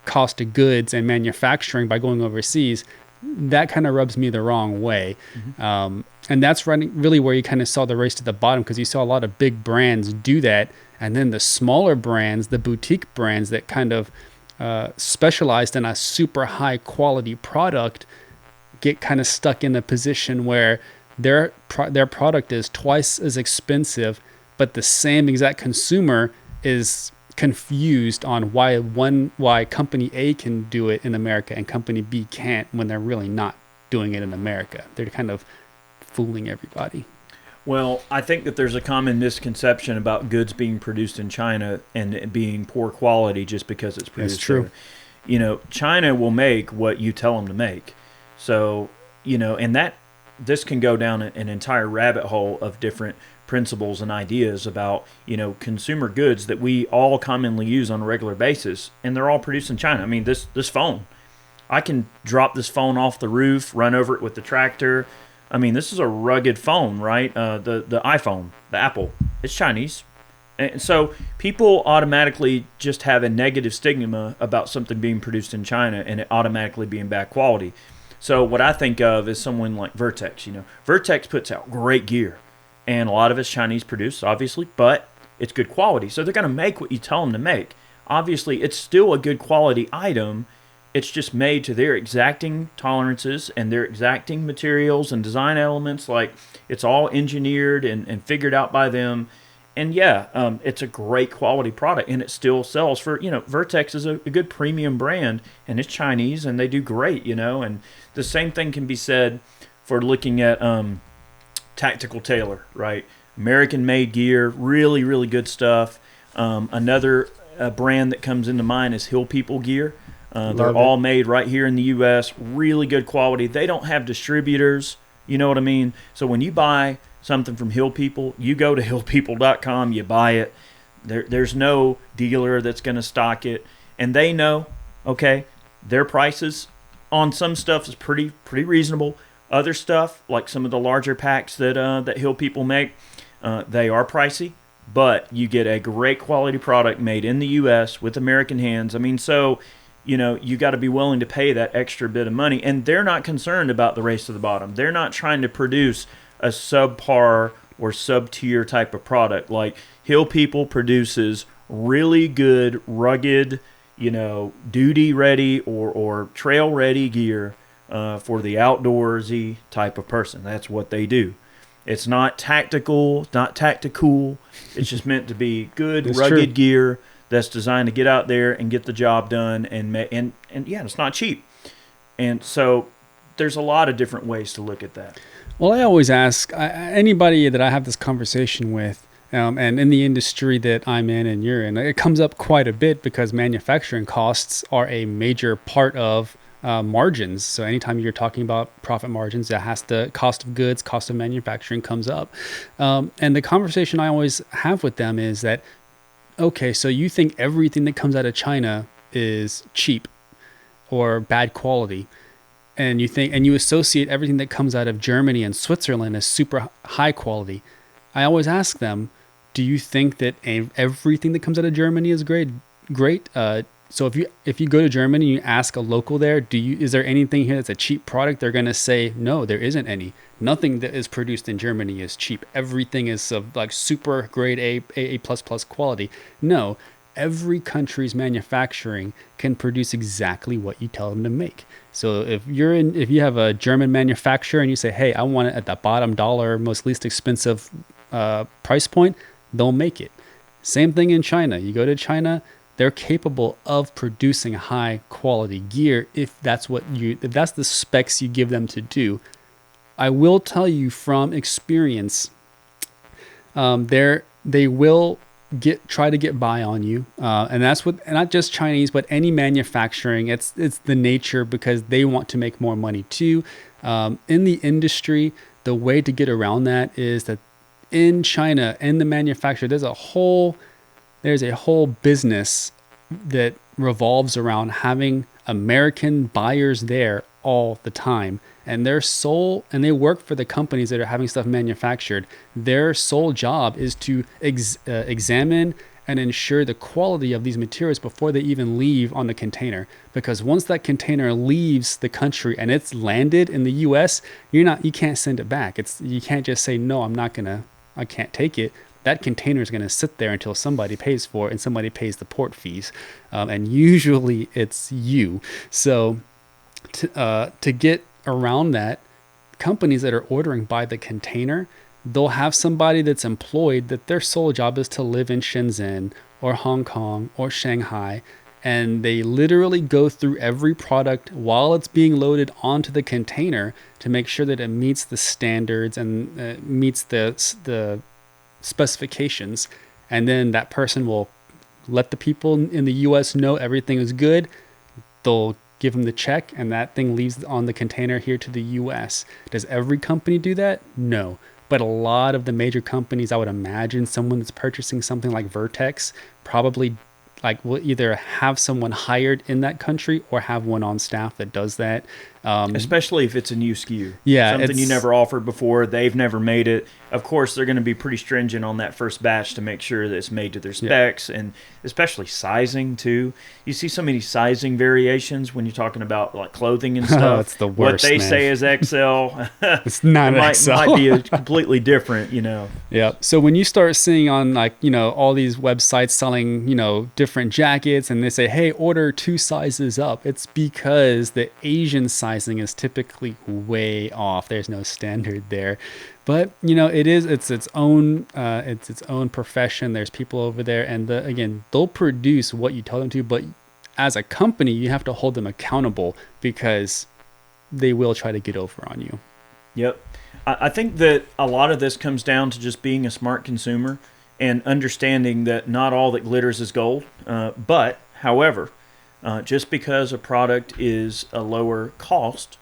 cost of goods and manufacturing by going overseas, that kind of rubs me the wrong way. Mm-hmm. And that's really where you kind of saw the race to the bottom, because you saw a lot of big brands do that. And then the smaller brands, the boutique brands that kind of specialized in a super high quality product, get kind of stuck in a position where their product is twice as expensive, but the same exact consumer is confused on why company A can do it in America and company B can't, when they're really not doing it in America. They're kind of fooling everybody. Well, I think that there's a common misconception about goods being produced in China and being poor quality just because it's produced. That's true. China will make what you tell them to make. So, and this can go down an entire rabbit hole of different principles and ideas about, consumer goods that we all commonly use on a regular basis, and they're all produced in China. I mean, this phone, I can drop this phone off the roof, run over it with the tractor. I mean, this is a rugged phone, right? The iPhone, the Apple, it's Chinese. And so people automatically just have a negative stigma about something being produced in China and it automatically being bad quality. So what I think of is someone like Vertex. Vertex puts out great gear, and a lot of it's Chinese produced, obviously, but it's good quality. So they're going to make what you tell them to make. Obviously, it's still a good quality item. It's just made to their exacting tolerances and their exacting materials and design elements. Like, it's all engineered and figured out by them. And it's a great quality product, and it still sells for, Vertex is a good premium brand, and it's Chinese, and they do great, and the same thing can be said for looking at Tactical Tailor, right? American-made gear, really, really good stuff. Another brand that comes into mind is Hill People Gear. They're all made right here in the U.S., really good quality. They don't have distributors, you know what I mean? So when you buy something from Hill People, you go to hillpeople.com, you buy it. There's no dealer that's going to stock it, and they know, okay, their prices on some stuff is pretty reasonable. Other stuff, like some of the larger packs that Hill People make, they are pricey, but you get a great quality product made in the U.S. with American hands. I mean, so you got to be willing to pay that extra bit of money, and they're not concerned about the race to the bottom. They're not trying to produce a subpar or sub-tier type of product. Like, Hill People produces really good, rugged, duty-ready or trail-ready gear for the outdoorsy type of person. That's what they do. It's not tactical, not tactical. It's just meant to be good, That's rugged true. gear that's designed to get out there and get the job done. And it's not cheap. And so there's a lot of different ways to look at that. Well, I always ask anybody that I have this conversation with, and in the industry that I'm in and you're in, it comes up quite a bit because manufacturing costs are a major part of margins. So anytime you're talking about profit margins, that has the cost of goods, cost of manufacturing comes up. And the conversation I always have with them is that, okay, so you think everything that comes out of China is cheap or bad quality, and you associate everything that comes out of Germany and Switzerland as super high quality. I always ask them, do you think that everything that comes out of Germany is great? So if you go to Germany and you ask a local there, is there anything here that's a cheap product? They're going to say, no, there isn't any. Nothing that is produced in Germany is cheap. Everything is of like super grade A++ quality. No, every country's manufacturing can produce exactly what you tell them to make. So if you have a German manufacturer and you say, hey, I want it at the bottom dollar, most least expensive price point, they'll make it. Same thing in China. You go to China, they're capable of producing high quality gear if that's the specs you give them to do. I will tell you from experience, they will try to get by on you, and that's what, and not just Chinese, but any manufacturing. It's the nature, because they want to make more money too. In the industry, the way to get around that is that in China, in the manufacturer, there's a whole business that revolves around having American buyers there all the time. And they work for the companies that are having stuff manufactured. Their sole job is to examine and ensure the quality of these materials before they even leave on the container. Because once that container leaves the country and it's landed in the US, you can't send it back. You can't just say, no, I can't take it. That container is going to sit there until somebody pays for it, and somebody pays the port fees. And usually it's you. So to get around that, companies that are ordering by the container, they'll have somebody that's employed that their sole job is to live in Shenzhen or Hong Kong or Shanghai. And they literally go through every product while it's being loaded onto the container to make sure that it meets the standards and meets the specifications. And then that person will let the people in the US know everything is good. They'll give them the check, and that thing leaves on the container here to the US. Does every company do that? No. But a lot of the major companies, I would imagine someone that's purchasing something like Vertex probably will either have someone hired in that country or have one on staff that does that. Especially if it's a new SKU. Yeah. Something you never offered before. They've never made it. Of course, they're going to be pretty stringent on that first batch to make sure that it's made to their specs, and especially sizing too. You see so many sizing variations when you're talking about like clothing and stuff. Oh, it's the worst, what they say is XL. It's not XL. Might be a completely different, Yeah. So when you start seeing on all these websites selling, different jackets, and they say, hey, order 2 sizes up, it's because the Asian sizing is typically way off. There's no standard there. But it's its own profession. There's people over there, and again, they'll produce what you tell them to. But as a company, you have to hold them accountable, because they will try to get over on you. Yep, I think that a lot of this comes down to just being a smart consumer and understanding that not all that glitters is gold. But however, just because a product is a lower cost,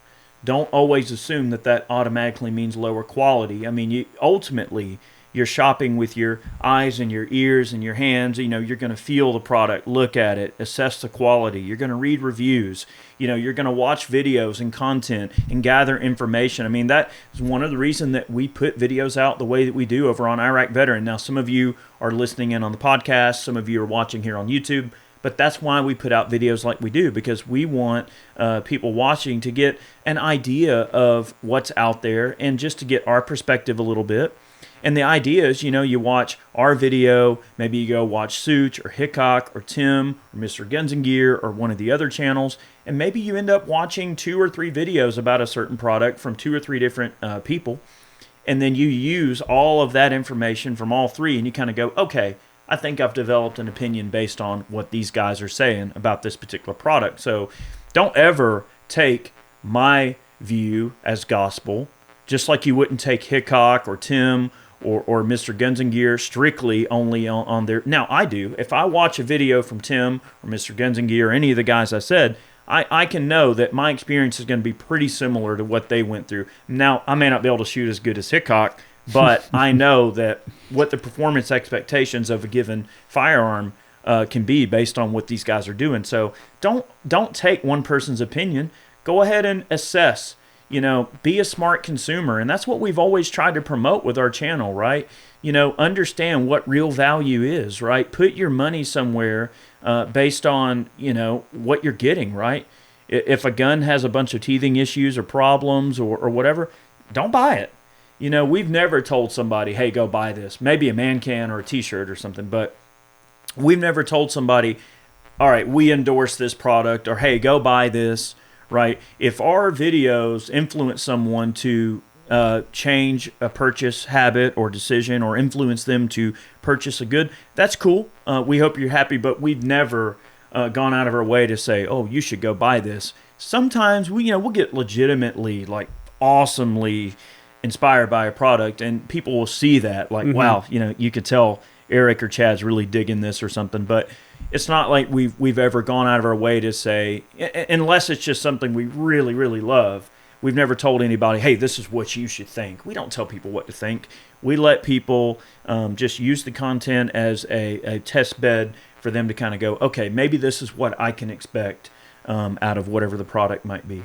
don't always assume that automatically means lower quality. I mean, ultimately, you're shopping with your eyes and your ears and your hands. You're going to feel the product, look at it, assess the quality. You're going to read reviews. You're going to watch videos and content and gather information. I mean, that is one of the reasons that we put videos out the way that we do over on Iraq Veteran. Now, some of you are listening in on the podcast. Some of you are watching here on YouTube. But that's why we put out videos like we do, because we want people watching to get an idea of what's out there and just to get our perspective a little bit. And the idea is, you watch our video, maybe you go watch Such or Hickok or Tim or Mr. Guns and Gear or one of the other channels, and maybe you end up watching 2 or 3 videos about a certain product from 2 or 3 different people. And then you use all of that information from all 3, and you kind of go, okay, I think I've developed an opinion based on what these guys are saying about this particular product. So don't ever take my view as gospel, just like you wouldn't take Hickok or Tim or Mr. Guns and Gear strictly only on their... Now, I do. If I watch a video from Tim or Mr. Guns and Gear or any of the guys I said, I can know that my experience is going to be pretty similar to what they went through. Now, I may not be able to shoot as good as Hickok, but I know that what the performance expectations of a given firearm can be based on what these guys are doing. So don't take one person's opinion. Go ahead and assess. Be a smart consumer. And that's what we've always tried to promote with our channel, right? Understand what real value is, right? Put your money somewhere based on, what you're getting, right? If a gun has a bunch of teething issues or problems or whatever, don't buy it. We've never told somebody, hey, go buy this. Maybe a man can or a t-shirt or something, but we've never told somebody, all right, we endorse this product, or hey, go buy this, right? If our videos influence someone to change a purchase habit or decision, or influence them to purchase a good, that's cool. We hope you're happy, but we've never gone out of our way to say, oh, you should go buy this. Sometimes we'll get legitimately, like, awesomely inspired by a product, and people will see that, like, wow, you could tell Eric or Chad's really digging this or something. But it's not like we've ever gone out of our way to say, unless it's just something we really, really love. We've never told anybody, hey, this is what you should think. We don't tell people what to think. We let people just use the content as a test bed for them to kind of go, okay, maybe this is what I can expect out of whatever the product might be.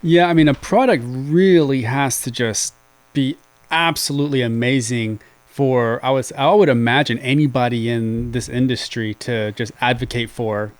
Yeah, I mean, a product really has to just be absolutely amazing for, I would imagine, anybody in this industry to just advocate for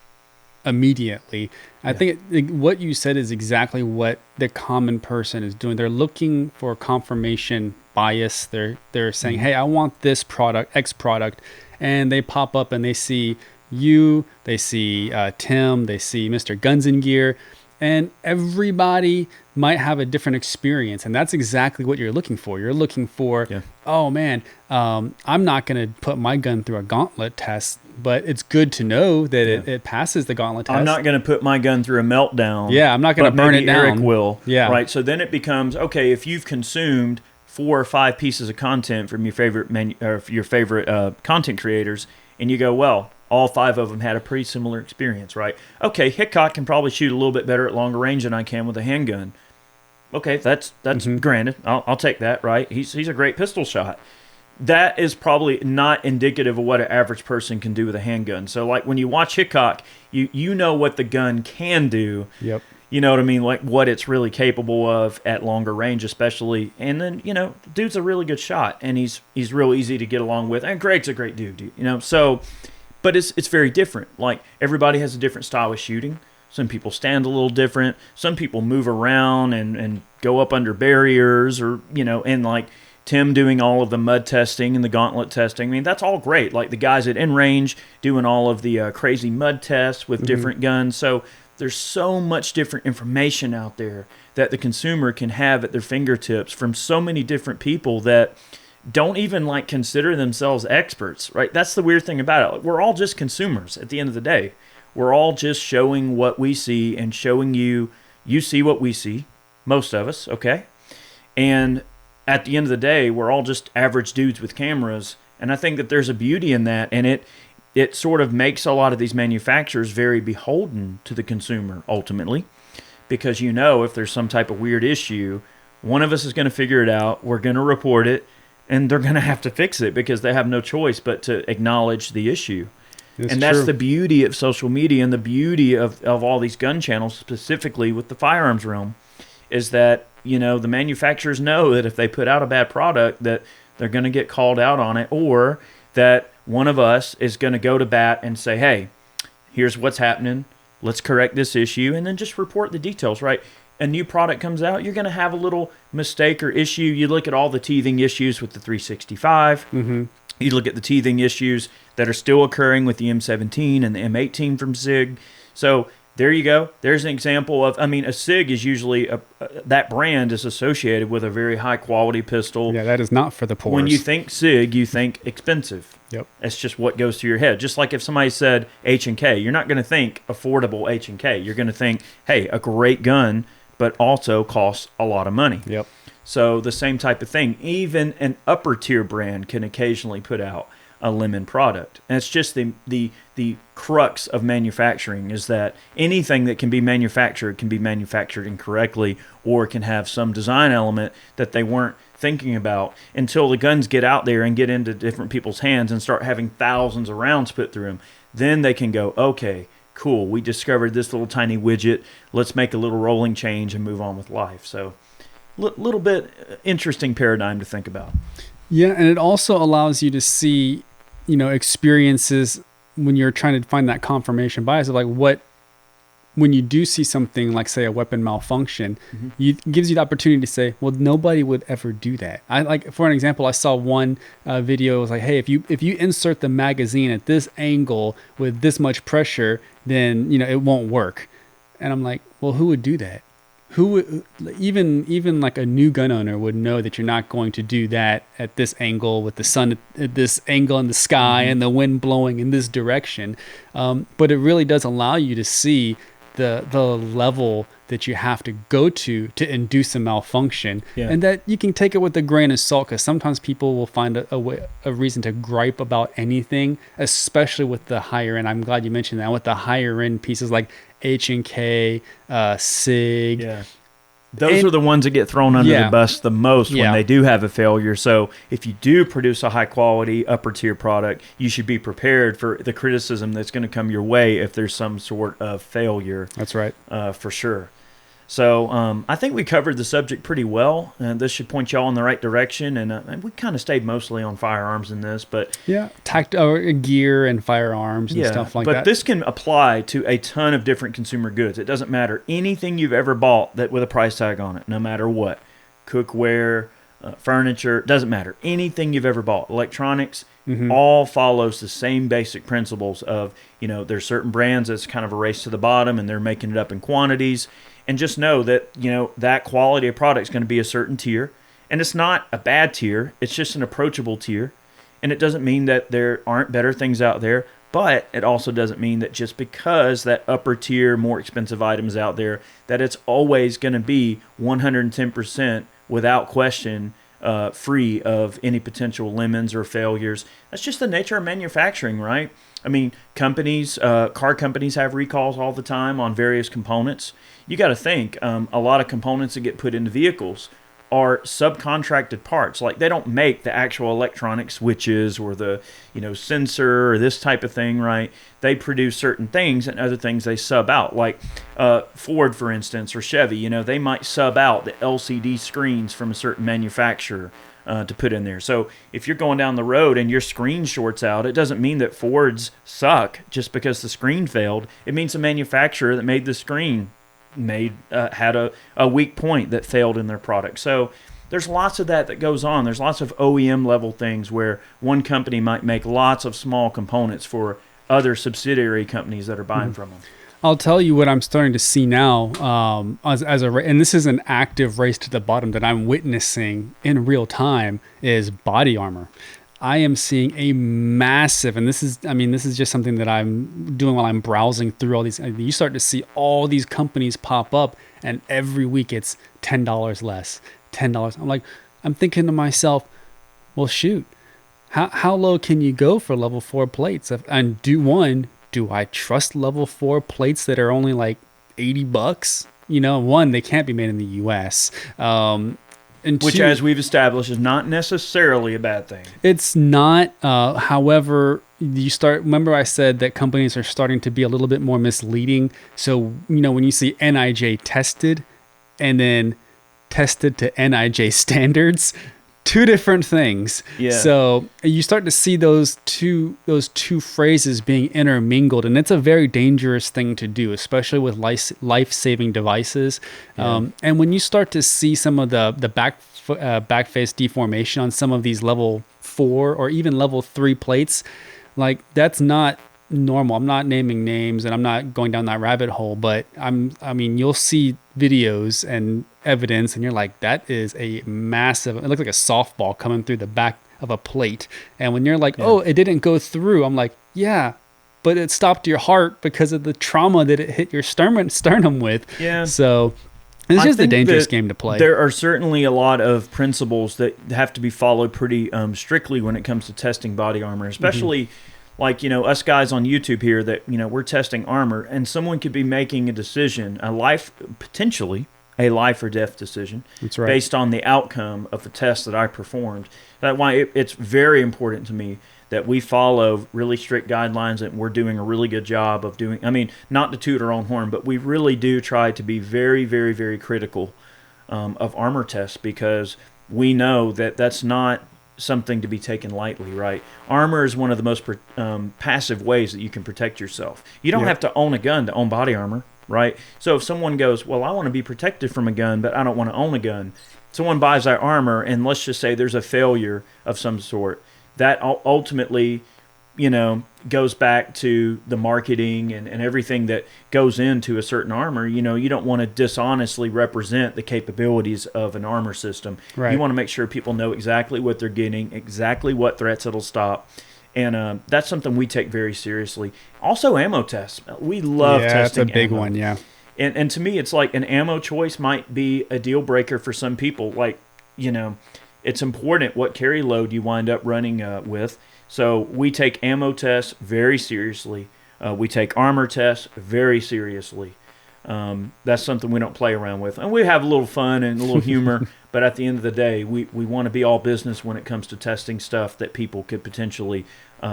immediately. I think what you said is exactly what the common person is doing. They're looking for confirmation bias. They're saying, hey, I want this product, X product, and they pop up and they see you, they see Tim, they see Mr. Guns and Gear, and everybody might have a different experience. And that's exactly what you're looking for. You're looking for, oh man, I'm not going to put my gun through a gauntlet test, but it's good to know that it passes the gauntlet test. I'm not going to put my gun through a meltdown. Yeah, I'm not going to burn it down. Eric will. Yeah. Right. So then it becomes, okay, if you've consumed 4 or 5 pieces of content from your favorite content creators, and you go, well, all 5 of them had a pretty similar experience, right? Okay, Hickok can probably shoot a little bit better at longer range than I can with a handgun. Okay, that's granted. I'll take that, right? He's a great pistol shot. That is probably not indicative of what an average person can do with a handgun. So, like, when you watch Hickok, you know what the gun can do. Yep. You know what I mean? Like, what it's really capable of at longer range, especially. And then, dude's a really good shot, and he's real easy to get along with. And Greg's a great dude, so... But it's very different. Like, everybody has a different style of shooting. Some people stand a little different. Some people move around and go up under barriers, or, and like Tim doing all of the mud testing and the gauntlet testing. I mean, that's all great. Like the guys at InRange doing all of the crazy mud tests with different guns. So there's so much different information out there that the consumer can have at their fingertips from so many different people that don't even like consider themselves experts, right? That's the weird thing about it. We're all just consumers at the end of the day. We're all just showing what we see and showing you see what we see, most of us, okay? And at the end of the day, we're all just average dudes with cameras. And I think that there's a beauty in that. And it sort of makes a lot of these manufacturers very beholden to the consumer ultimately, because if there's some type of weird issue, one of us is going to figure it out. We're going to report it. And they're going to have to fix it because they have no choice but to acknowledge the issue. That's the beauty of social media, and the beauty of all these gun channels, specifically with the firearms realm, is that, the manufacturers know that if they put out a bad product, that they're going to get called out on it, or that one of us is going to go to bat and say, hey, here's what's happening. Let's correct this issue, and then just report the details, right? A new product comes out, you're going to have a little mistake or issue. You look at all the teething issues with the 365. You look at the teething issues that are still occurring with the M17 and the M18 from SIG. So there you go. There's an example of, a SIG is usually, that brand is associated with a very high quality pistol. Yeah, that is not for the poor. When you think SIG, you think expensive. Yep. That's just what goes through your head. Just like if somebody said H&K, you're not going to think affordable H&K. You're going to think, hey, a great gun, but also costs a lot of money. Yep. So the same type of thing. Even an upper tier brand can occasionally put out a lemon product. And it's just the crux of manufacturing, is that anything that can be manufactured incorrectly, or can have some design element that they weren't thinking about until the guns get out there and get into different people's hands and start having thousands of rounds put through them. Then they can go, okay, cool, we discovered this little tiny widget. Let's make a little rolling change and move on with life. So little bit interesting paradigm to think about. Yeah, and it also allows you to see, experiences when you're trying to find that confirmation bias of like when you do see something like, say, a weapon malfunction, it gives you the opportunity to say, well, nobody would ever do that. I like, for an example, I saw one video. It was like, hey, if you insert the magazine at this angle with this much pressure, then it won't work. And I'm like, well, who would do that? Who would, even like a new gun owner would know that you're not going to do that at this angle with the sun at this angle in the sky and the wind blowing in this direction. But it really does allow you to see the level that you have to go to induce a malfunction, and that you can take it with a grain of salt, because sometimes people will find a reason to gripe about anything, especially with the higher end. I'm glad you mentioned that, with the higher end pieces like H&K, SIG. Yeah. Those are the ones that get thrown under the bus the most when they do have a failure. So if you do produce a high-quality, upper-tier product, you should be prepared for the criticism that's going to come your way if there's some sort of failure. That's right. For sure. So I think we covered the subject pretty well, and this should point y'all in the right direction. And we kind of stayed mostly on firearms in this, but gear and firearms and stuff like that. But this can apply to a ton of different consumer goods. It doesn't matter anything you've ever bought that with a price tag on it, no matter what, cookware, furniture, doesn't matter. Anything you've ever bought, electronics. All follows the same basic principles of, there's certain brands that's kind of a race to the bottom and they're making it up in quantities. And just know that, that quality of product is going to be a certain tier. And it's not a bad tier. It's just an approachable tier. And it doesn't mean that there aren't better things out there. But it also doesn't mean that just because that upper tier, more expensive item is out there, that it's always going to be 110% without question free of any potential lemons or failures. That's just the nature of manufacturing, right? I mean, car companies have recalls all the time on various components. You got to think, a lot of components that get put into vehicles are subcontracted parts. Like, they don't make the actual electronic switches or the, sensor or this type of thing, right? They produce certain things, and other things they sub out. Like Ford, for instance, or Chevy, they might sub out the LCD screens from a certain manufacturer to put in there. So if you're going down the road and your screen shorts out, it doesn't mean that Fords suck just because the screen failed. It means the manufacturer that made the screen had a weak point that failed in their product. So there's lots of that goes on. There's lots of OEM level things where one company might make lots of small components for other subsidiary companies that are buying from them. I'll tell you what I'm starting to see now, and this is an active race to the bottom that I'm witnessing in real time, is body armor. I am seeing a massive, and this is just something that I'm doing while I'm browsing through all these. You start to see all these companies pop up, and every week it's $10 less, $10. I'm thinking to myself, well, shoot, how low can you go for level 4 plates? And do I trust level 4 plates that are only like $80? One, they can't be made in the U.S. Which, as we've established, is not necessarily a bad thing. It's not. However, remember I said that companies are starting to be a little bit more misleading. So, when you see NIJ tested and then tested to NIJ standards, two different things. Yeah. So you start to see those two phrases being intermingled, and it's a very dangerous thing to do, especially with life-saving devices. Yeah. And when you start to see some of the back face deformation on some of these level 4 or even level 3 plates, like, that's not normal. I'm not naming names and I'm not going down that rabbit hole, but you'll see videos and evidence and you're like, that is a massive, it looks like a softball coming through the back of a plate. And when you're like, oh, it didn't go through, I'm like, yeah, but it stopped your heart because of the trauma that it hit your sternum with. Yeah. So it's just a dangerous game to play. There are certainly a lot of principles that have to be followed pretty strictly when it comes to testing body armor, especially like, us guys on YouTube here that, we're testing armor, and someone could be making a decision, potentially a life or death decision. That's right. Based on the outcome of the test that I performed. That's why it's very important to me that we follow really strict guidelines, and we're doing a really good job of doing, not to toot our own horn, but we really do try to be very, very, very critical of armor tests, because we know that that's not something to be taken lightly, right? Armor is one of the most passive ways that you can protect yourself. You don't have to own a gun to own body armor. right? So if someone goes, well, I want to be protected from a gun, but I don't want to own a gun. Someone buys our armor, and let's just say there's a failure of some sort. That ultimately, goes back to the marketing and everything that goes into a certain armor. You don't want to dishonestly represent the capabilities of an armor system. Right. You want to make sure people know exactly what they're getting, exactly what threats it'll stop. And that's something we take very seriously. Also, ammo tests. We love testing. That's a big ammo. one, yeah. And to me, it's like an ammo choice might be a deal breaker for some people. Like, it's important what carry load you wind up running with. So we take ammo tests very seriously. We take armor tests very seriously. That's something we don't play around with. And we have a little fun and a little humor, but at the end of the day, we want to be all business when it comes to testing stuff that people could potentially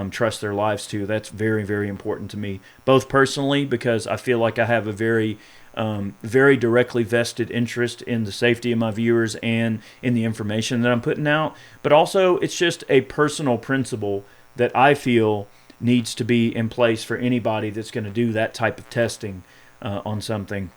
trust their lives to. That's very, very important to me, both personally, because I feel like I have a very directly vested interest in the safety of my viewers and in the information that I'm putting out. But also, it's just a personal principle that I feel needs to be in place for anybody that's going to do that type of testing on something.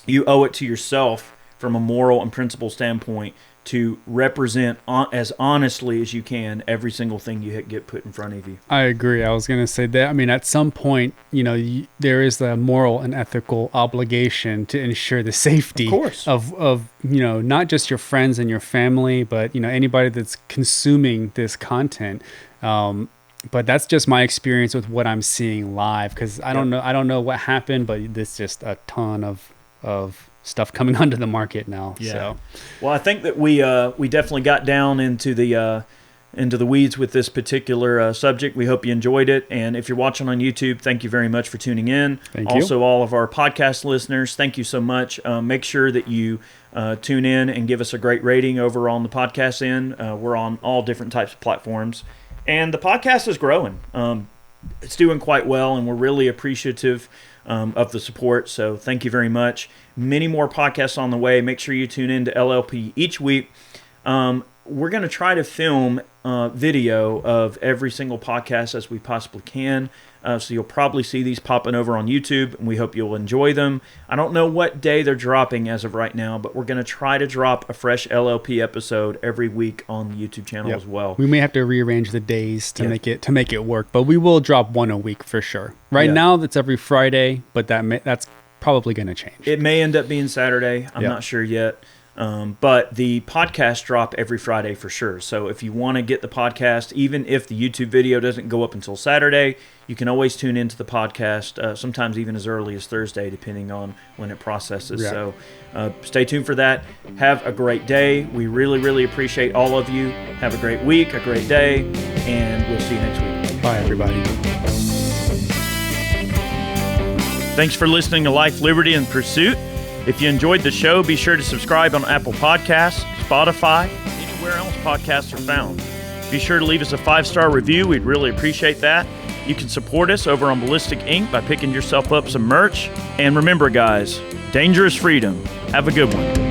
You owe it to yourself from a moral and principle standpoint to represent as honestly as you can every single thing you get put in front of you. I agree. I was going to say that. I mean, at some point, there is the moral and ethical obligation to ensure the safety of not just your friends and your family, but anybody that's consuming this content. But that's just my experience with what I'm seeing live, because I don't know what happened, but there's just a ton of stuff coming onto the market now. Yeah. So. Well, I think that we definitely got down into the weeds with this particular subject. We hope you enjoyed it. And if you're watching on YouTube, thank you very much for tuning in. Thank you. Also, all of our podcast listeners, thank you so much. Make sure that you tune in and give us a great rating over on the podcast end. We're on all different types of platforms. And the podcast is growing. It's doing quite well, and we're really appreciative of the support. So thank you very much. Many more podcasts on the way. Make sure you tune in to LLP each week. We're going to try to film video of every single podcast as we possibly can. So you'll probably see these popping over on YouTube, and we hope you'll enjoy them. I don't know what day they're dropping as of right now, but we're going to try to drop a fresh LLP episode every week on the YouTube channel as well. We may have to rearrange the days to make it work, but we will drop one a week for sure. Right now, that's every Friday, but that's probably going to change. It may end up being Saturday. I'm not sure yet. But the podcast drop every Friday for sure. So if you want to get the podcast, even if the YouTube video doesn't go up until Saturday, you can always tune into the podcast, sometimes even as early as Thursday, depending on when it processes. Yeah. So stay tuned for that. Have a great day. We really, really appreciate all of you. Have a great week, a great day, and we'll see you next week. Bye, everybody. Thanks for listening to Life, Liberty, and Pursuit. If you enjoyed the show, be sure to subscribe on Apple Podcasts, Spotify, anywhere else podcasts are found. Be sure to leave us a 5-star review. We'd really appreciate that. You can support us over on Ballistic Ink by picking yourself up some merch. And remember, guys, dangerous freedom. Have a good one.